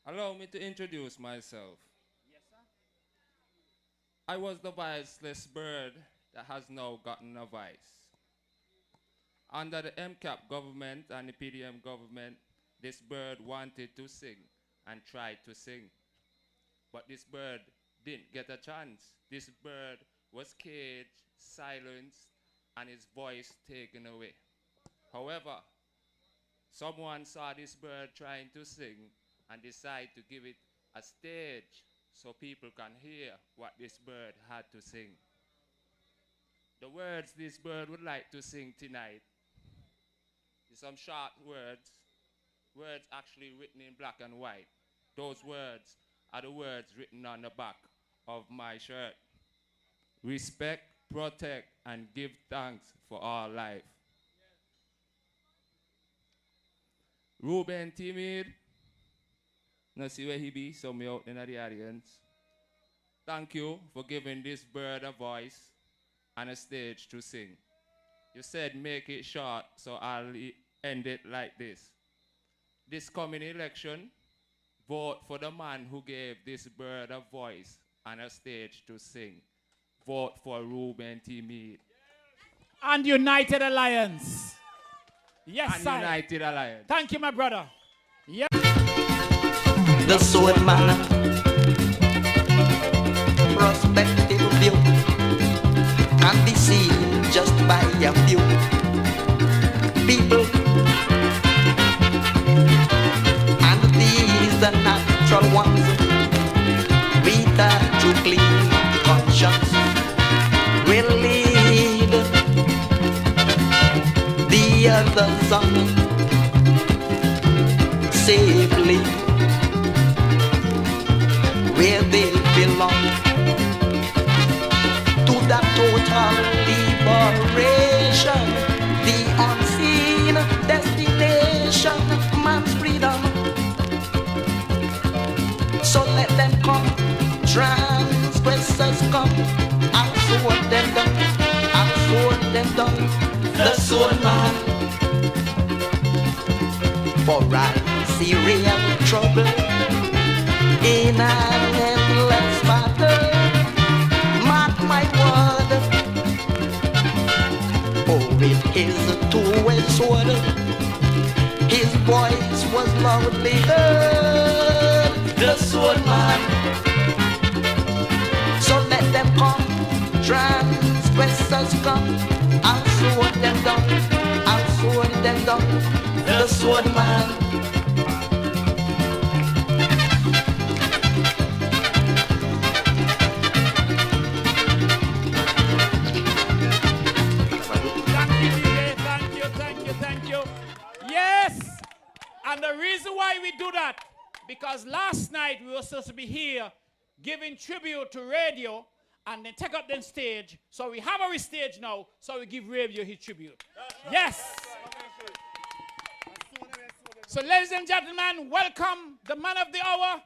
Allow me to introduce myself. Yes, sir. I was the voiceless bird that has now gotten a voice. Under the MCAP government and the PDM government, this bird wanted to sing and tried to sing. But this bird didn't get a chance. This bird was caged, silenced, and his voice taken away. However, someone saw this bird trying to sing and decided to give it a stage so people can hear what this bird had to sing. The words this bird would like to sing tonight is some short words actually written in black and white. Those words are the words written on the back of my shirt. Respect, protect, and give thanks for all life. Reuben T Meade, now see where he be, so me out in the audience. Thank you for giving this bird a voice and a stage to sing. You said make it short, so I'll end it like this. This coming election, vote for the man who gave this bird a voice and a stage to sing. Vote for Reuben T Meade. And United Alliance. Yes, and sir. United Alliance. Thank you, my brother. Yeah. The sword man, prospective view, and be seen just by a few people, and these the natural ones, with a true clean conscience, will lead the others on safely where they belong, to that total liberation, the unseen destination, man's freedom. So let them come, transgressors come, I'll sword them down, I'll sword them down, the sword man. For I see real trouble in an endless battle. Mark my word, oh, it is a two-edged sword. His voice was loudly heard, the sword man. So let them come, transgressors come, I'll sword them down, I'll sword them down, the sword man. And the reason why we do that, because last night we were supposed to be here giving tribute to radio and then take up the stage. So we have our stage now, so we give radio his tribute. Yes. So ladies and gentlemen, welcome the man of the hour,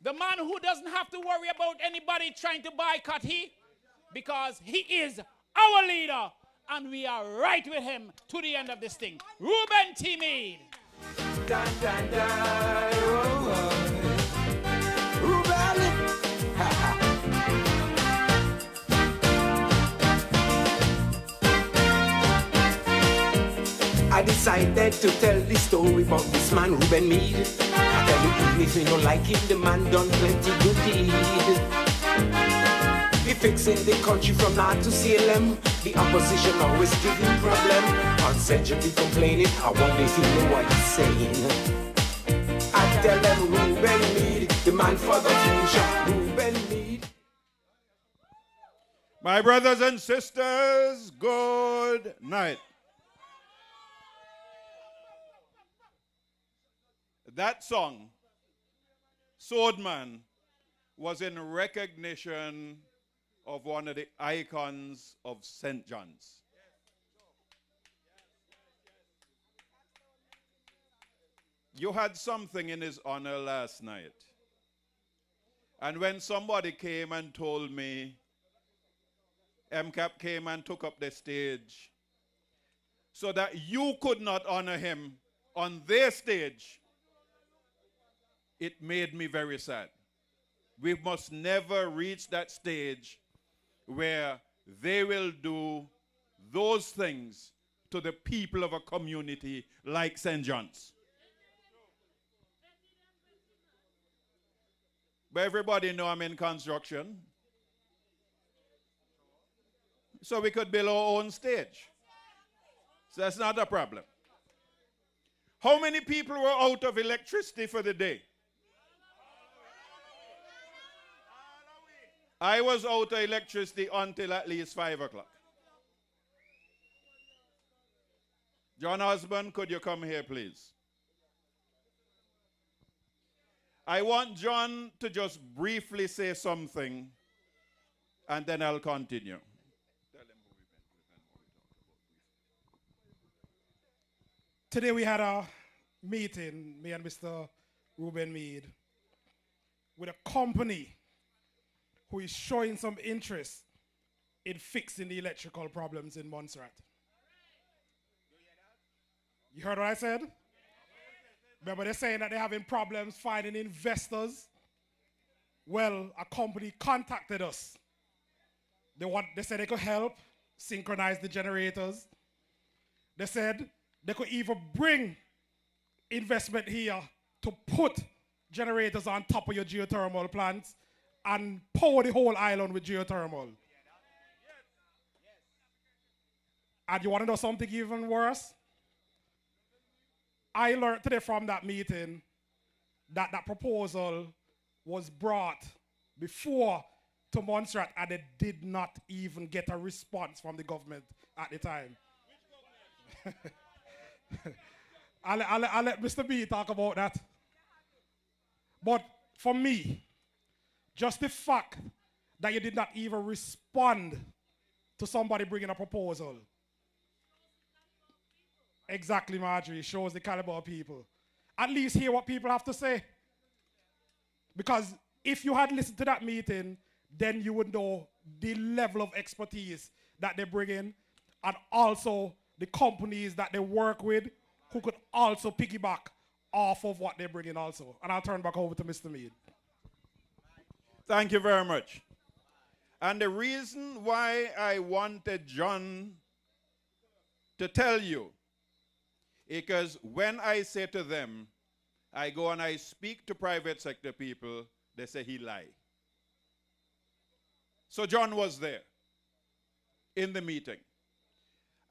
the man who doesn't have to worry about anybody trying to boycott he, because he is our leader and we are right with him to the end of this thing. Reuben T Meade. Dun, dun, dun, oh, oh. Reuben. I decided to tell the story about this man, Reuben Meade. I tell you, even if you don't like him, the man done plenty good deed. He fixing the country from north to Salem. The opposition always giving problem. Concentrate be complaining, I wonder if you know what he's saying. I tell them Reuben Meade, the man for the future, Reuben Meade. My brothers and sisters, good night. That song, Swordman, was in recognition of one of the icons of St. John's. You had something in his honor last night. And when somebody came and told me, MCAP came and took up the stage so that you could not honor him on their stage, it made me very sad. We must never reach that stage where they will do those things to the people of a community like St. John's. But everybody know I'm in construction. So we could build our own stage. So that's not a problem. How many people were out of electricity for the day? I was out of electricity until at least 5 o'clock. John Osborne, could you come here, please? I want John to just briefly say something, and then I'll continue. Today we had a meeting, me and Mr. Reuben Meade, with a company who is showing some interest in fixing the electrical problems in Montserrat. You heard what I said? Remember they're saying that they're having problems finding investors? Well, a company contacted us. They said they could help synchronize the generators. They said they could even bring investment here to put generators on top of your geothermal plants and power the whole island with geothermal. And you want to know something even worse? I learned today from that meeting that that proposal was brought before to Montserrat and it did not even get a response from the government at the time. I'll let Mr. B talk about that. But for me, just the fact that you did not even respond to somebody bringing a proposal. Exactly, Marjorie, shows the caliber of people. At least hear what people have to say. Because if you had listened to that meeting, then you would know the level of expertise that they bring in and also the companies that they work with who could also piggyback off of what they bring in also. And I'll turn back over to Mr. Meade. Thank you very much. And the reason why I wanted John to tell you, because when I say to them, I go and I speak to private sector people, they say he lied. So John was there in the meeting.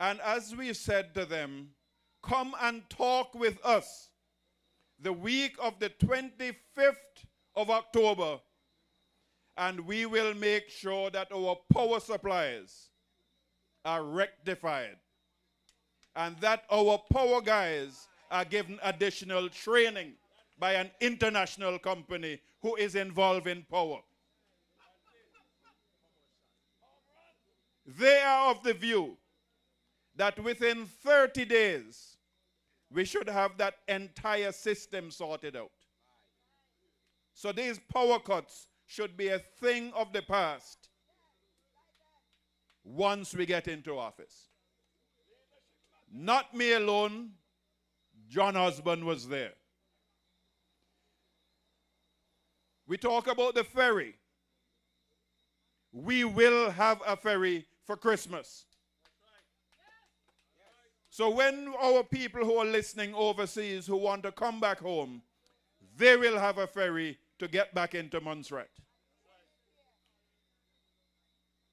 And as we said to them, come and talk with us the week of the 25th of October, and we will make sure that our power supplies are rectified and that our power guys are given additional training by an international company who is involved in power. They are of the view that within 30 days, we should have that entire system sorted out. So these power cuts should be a thing of the past once we get into office. Not me alone, John Osborne was there. We talk about the ferry. We will have a ferry for Christmas. So when our people who are listening overseas who want to come back home, they will have a ferry to get back into Montserrat.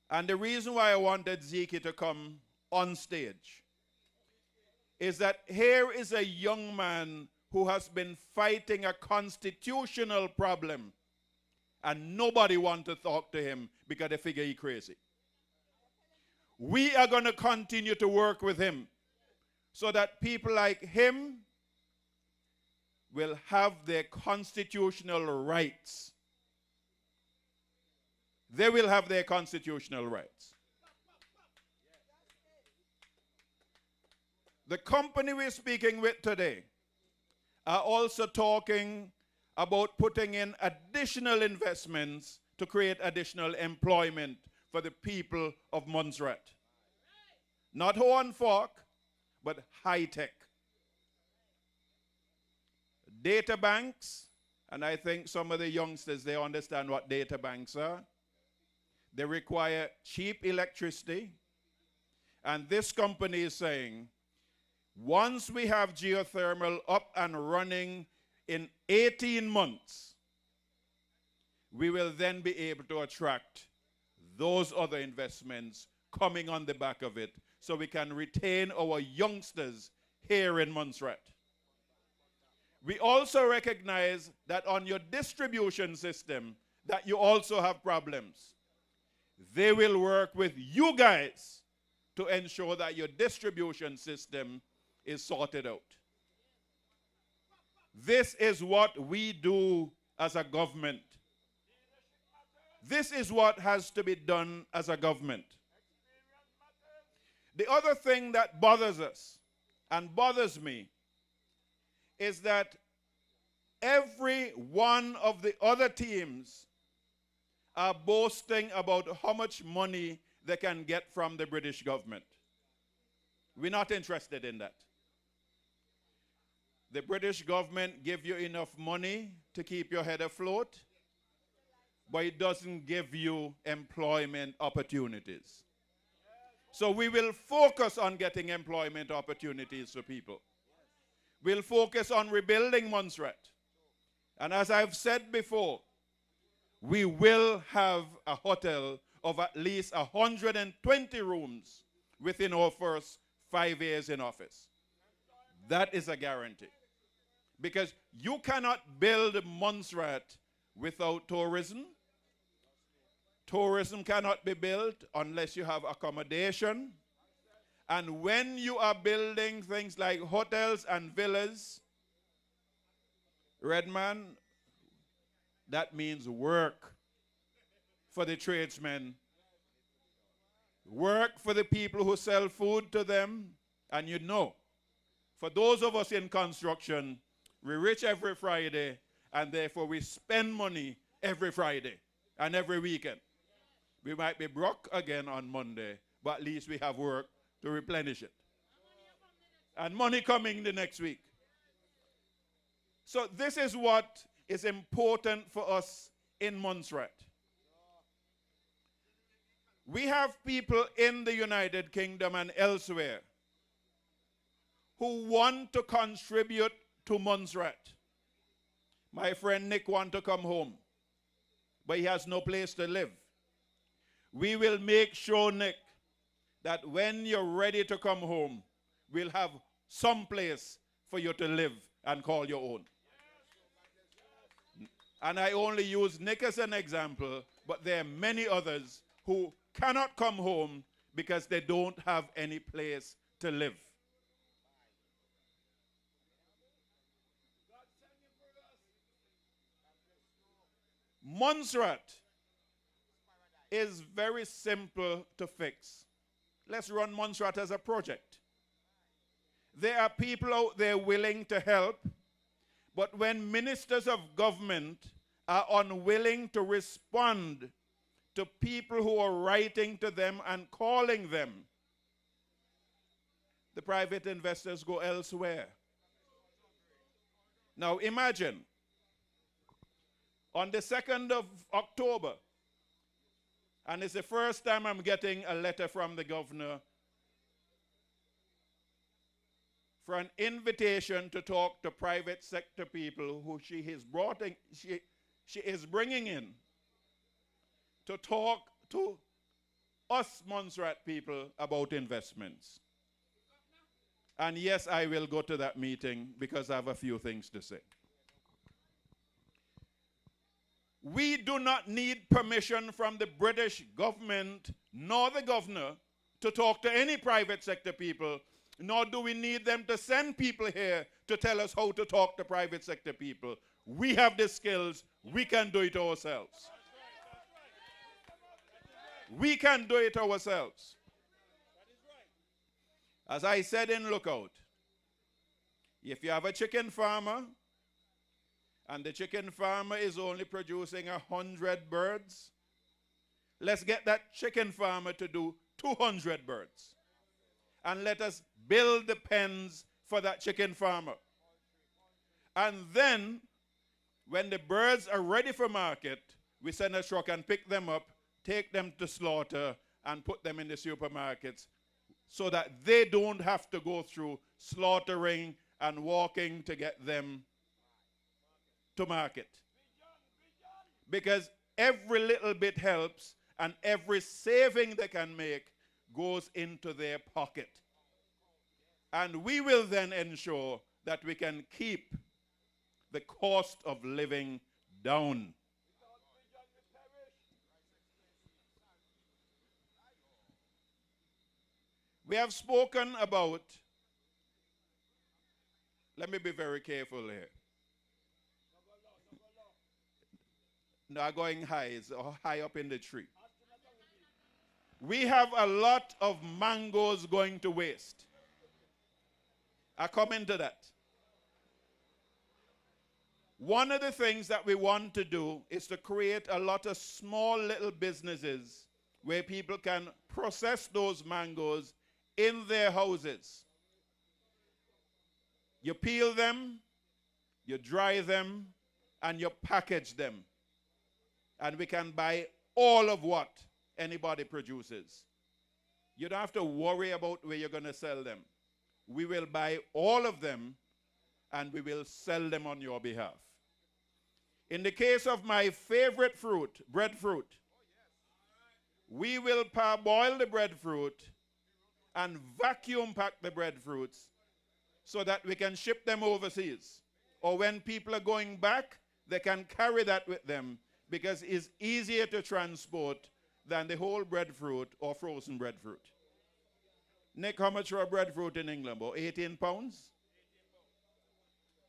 And the reason why I wanted Zeke to come on stage is that here is a young man who has been fighting a constitutional problem, and nobody wants to talk to him because they figure he's crazy. We are going to continue to work with him so that people like him will have their constitutional rights. They will have their constitutional rights. The company we're speaking with today are also talking about putting in additional investments to create additional employment for the people of Montserrat. Not Horn Fork, but high tech. Data banks, and I think some of the youngsters, they understand what data banks are. They require cheap electricity. And this company is saying, once we have geothermal up and running in 18 months, we will then be able to attract those other investments coming on the back of it so we can retain our youngsters here in Montserrat. We also recognize that on your distribution system that you also have problems. They will work with you guys to ensure that your distribution system is sorted out. This is what we do as a government. This is what has to be done as a government. The other thing that bothers us and bothers me is that every one of the other teams are boasting about how much money they can get from the British government. We're not interested in that. The British government give you enough money to keep your head afloat, but it doesn't give you employment opportunities. So we will focus on getting employment opportunities for people. We'll focus on rebuilding Montserrat. And as I've said before, we will have a hotel of at least 120 rooms within our first 5 years in office. That is a guarantee. Because you cannot build Montserrat without tourism. Tourism cannot be built unless you have accommodation. And when you are building things like hotels and villas, Redman, that means work for the tradesmen, work for the people who sell food to them. And you know, for those of us in construction, we're rich every Friday, and therefore we spend money every Friday and every weekend. We might be broke again on Monday, but at least we have work to replenish it. And money coming the next week. So this is what is important for us in Montserrat. We have people in the United Kingdom and elsewhere who want to contribute to Montserrat. My friend Nick wants to come home, but he has no place to live. We will make sure, Nick, that when you're ready to come home, we'll have some place for you to live and call your own. And I only use Nick as an example, but there are many others who cannot come home because they don't have any place to live. Montserrat is very simple to fix. Let's run Montserrat as a project. There are people out there willing to help, but when ministers of government are unwilling to respond to people who are writing to them and calling them, the private investors go elsewhere. Now imagine, on the 2nd of October, and it's the first time I'm getting a letter from the governor for an invitation to talk to private sector people who she is bringing in to talk to us Montserrat people about investments. And yes, I will go to that meeting because I have a few things to say. We do not need permission from the British government nor the governor to talk to any private sector people, nor do we need them to send people here to tell us how to talk to private sector people. We have the skills. We can do it ourselves. We can do it ourselves. As I said in Lookout, if you have a chicken farmer and the chicken farmer is only producing 100 birds, let's get that chicken farmer to do 200 birds. And let us build the pens for that chicken farmer. And then, when the birds are ready for market, we send a truck and pick them up, take them to slaughter, and put them in the supermarkets so that they don't have to go through slaughtering and walking to get them to market. Because every little bit helps, and every saving they can make goes into their pocket. And we will then ensure that we can keep the cost of living down. We have spoken about, let me be very careful here. Not going high, or high up in the tree. We have a lot of mangoes going to waste. I come into that. One of the things that we want to do is to create a lot of small little businesses where people can process those mangoes in their houses. You peel them, you dry them, and you package them. And we can buy all of what anybody produces. You don't have to worry about where you're going to sell them. We will buy all of them and we will sell them on your behalf. In the case of my favorite fruit, breadfruit, we will parboil the breadfruit and vacuum pack the breadfruits so that we can ship them overseas. Or when people are going back, they can carry that with them because it's easier to transport than the whole breadfruit or frozen breadfruit. Nick, how much for a breadfruit in England? About 18 pounds?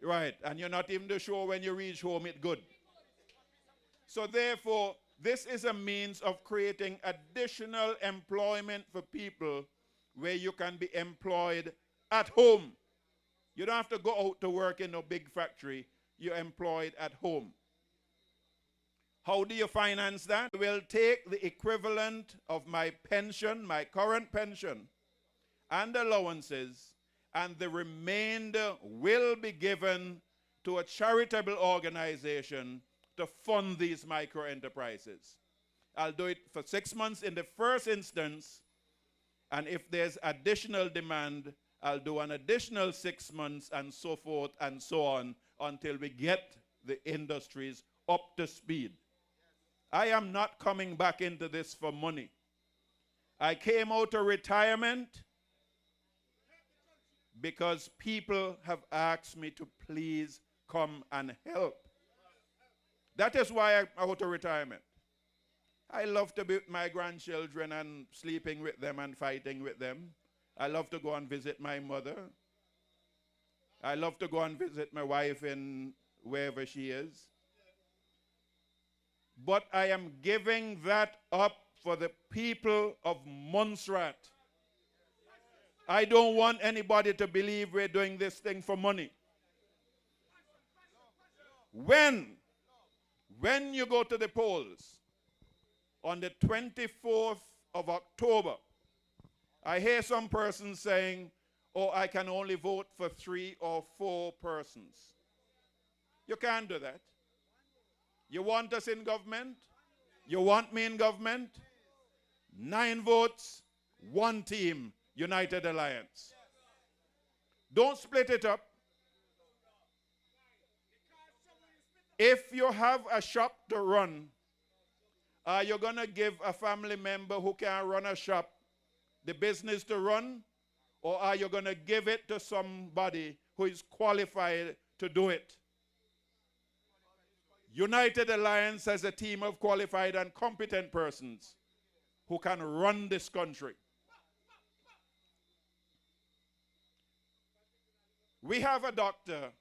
Right, and you're not even sure when you reach home it's good. So therefore, this is a means of creating additional employment for people where you can be employed at home. You don't have to go out to work in a big factory. You're employed at home. How do you finance that? We'll take the equivalent of my pension, my current pension, and allowances, and the remainder will be given to a charitable organization to fund these micro enterprises. I'll do it for 6 months in the first instance, and if there's additional demand, I'll do an additional 6 months and so forth and so on until we get the industries up to speed. I am not coming back into this for money. I came out of retirement because people have asked me to please come and help. That is why I'm out of retirement. I love to be with my grandchildren and sleeping with them and fighting with them. I love to go and visit my mother. I love to go and visit my wife in wherever she is. But I am giving that up for the people of Montserrat. I don't want anybody to believe we're doing this thing for money. When you go to the polls on the 24th of October, I hear some persons saying, oh, I can only vote for 3 or 4 persons. You can't do that. You want us in government? You want me in government? 9 votes, 1 team, United Alliance. Don't split it up. If you have a shop to run, are you going to give a family member who can run a shop the business to run? or are you going to give it to somebody who is qualified to do it? United Alliance has a team of qualified and competent persons who can run this country. We have a doctor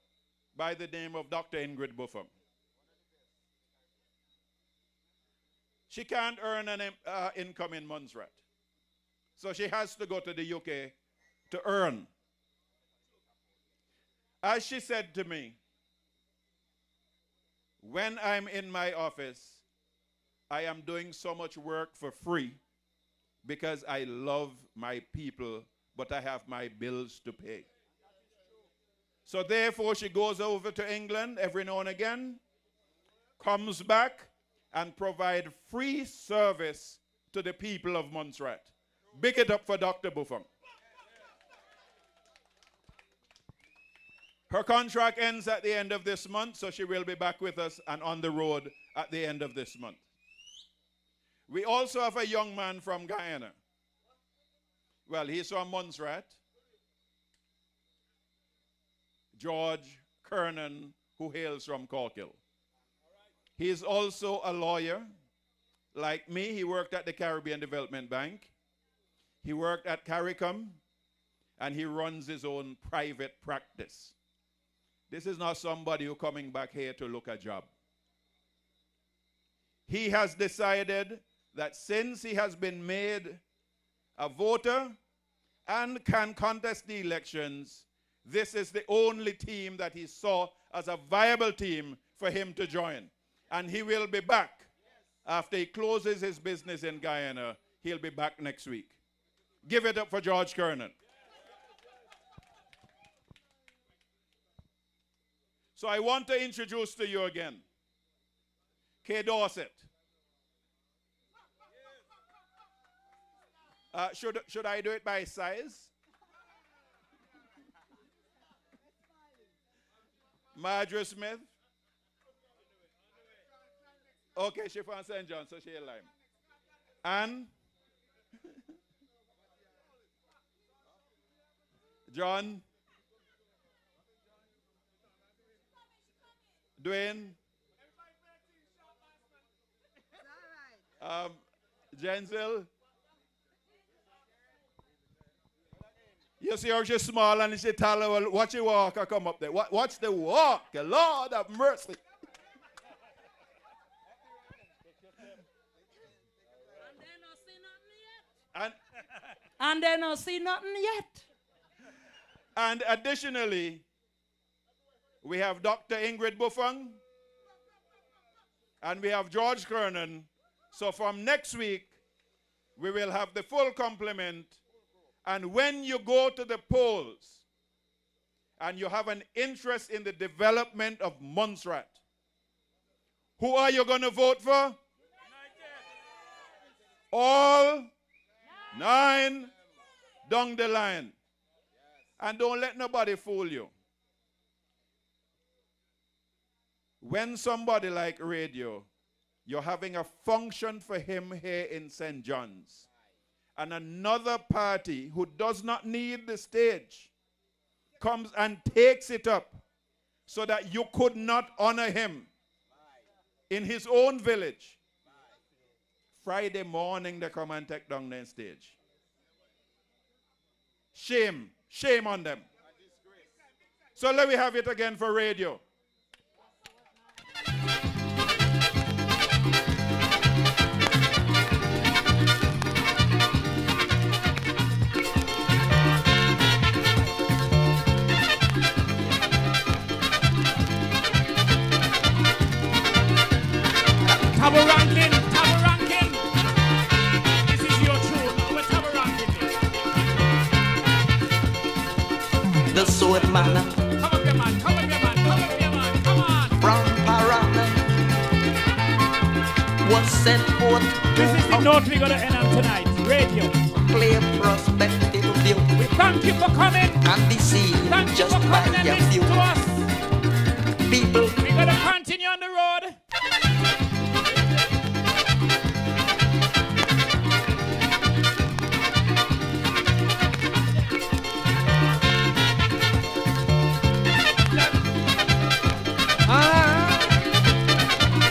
by the name of Dr. Ingrid Buffonge. She can't earn an income in Montserrat. So she has to go to the UK to earn. As she said to me, when I'm in my office, I am doing so much work for free because I love my people, but I have my bills to pay. So therefore, she goes over to England every now and again, comes back, and provide free service to the people of Montserrat. Big it up for Dr. Buffonge. Her contract ends at the end of this month, so she will be back with us and on the road at the end of this month. We also have a young man from Guyana. Well, he's from Montserrat. George Kirnon, who hails from Corkill. He is also a lawyer. Like me, he worked at the Caribbean Development Bank. He worked at CARICOM, and he runs his own private practice. This is not somebody who's coming back here to look a job. He has decided that since he has been made a voter and can contest the elections, this is the only team that he saw as a viable team for him to join. And he will be back after he closes his business in Guyana. He'll be back next week. Give it up for George Kirnon. So I want to introduce to you again Kay Dorsett. Should I do it by size? Marjorie Smith. Okay, she from St. John, so she a lime. And John. Dwayne. Jenzil. You see how she's small and she's tall. Well, watch the walk or come up there. Watch the walk. Lord have mercy. And they don't see nothing yet. And additionally, we have Dr. Ingrid Buffonge and we have George Kirnon. So from next week, we will have the full complement. And when you go to the polls and you have an interest in the development of Montserrat, who are you going to vote for? All 9 down the line. And don't let nobody fool you. When somebody like radio, you're having a function for him here in St. John's, and another party who does not need the stage comes and takes it up so that you could not honor him in his own village, Friday morning they come and take down their stage. Shame. Shame on them. So let me have it again for radio. Tabarankin. This is your tune. We're tabarankin. The sword man. Come up here, man. Come on. From Paran was sent forth. This is the note we're gonna end on tonight. Radio. Play prospective view. We thank you for coming. And be seen just by your view. To us. People. We're gonna continue on the road.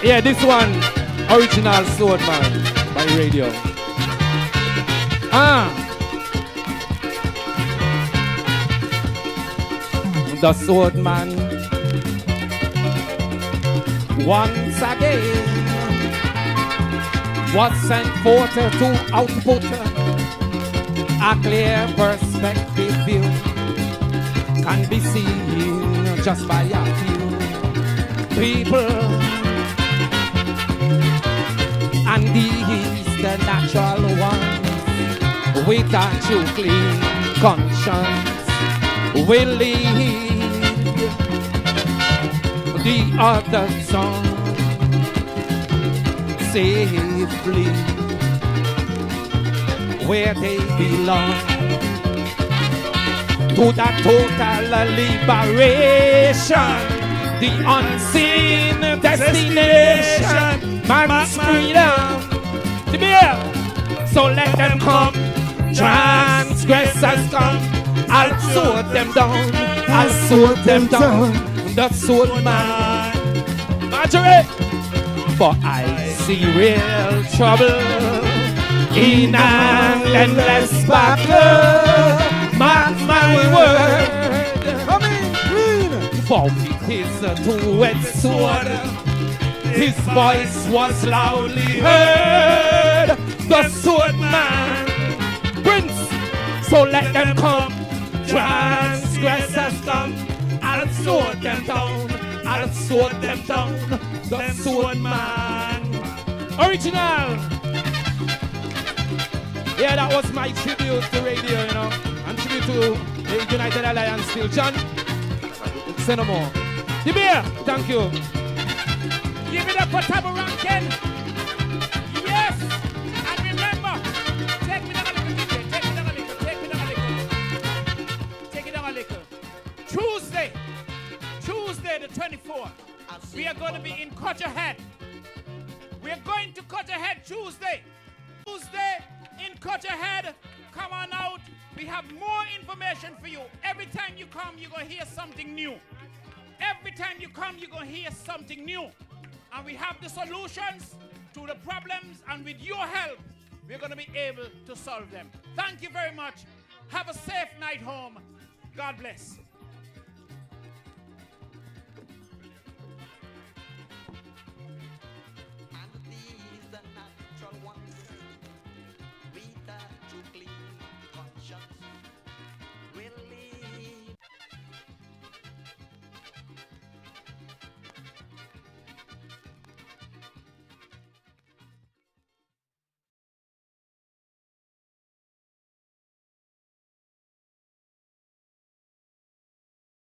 Yeah, this one, original Swordman by radio. The Swordman once again was sent forth to output a clear perspective view. Can be seen just by a few people, and these the natural ones with a true clean conscience will lead the other song safely where they belong, to the total liberation, the unseen destination, man's freedom. So let them come, transgressors come, I'll sort them down, I'll sort them down, the sword man. Marjorie, for I see real trouble in an endless battle. Mark my word. Come in, clean. For it is a two-edged sword. His voice was loudly heard. The sword man, Prince. So let them come, transgressors come. I'll sword them down. I'll sword them down. The sword man. Original. Yeah, that was my tribute to radio, you know. And tribute to the United Alliance still. John, say no more. The beer, thank you. Give it up for Tabo Rankin. Yes. And remember, take me down a little, DJ. Take me down a little. Take me down a little. Take it down a little. Tuesday the 24th, we are going to be in Cutterhead. We are going to Cutterhead Tuesday. Tuesday in Cutterhead. Come on out. We have more information for you. Every time you come, you're going to hear something new. Every time you come, you're going to hear something new. And we have the solutions to the problems, and with your help, we're going to be able to solve them. Thank you very much. Have a safe night home. God bless.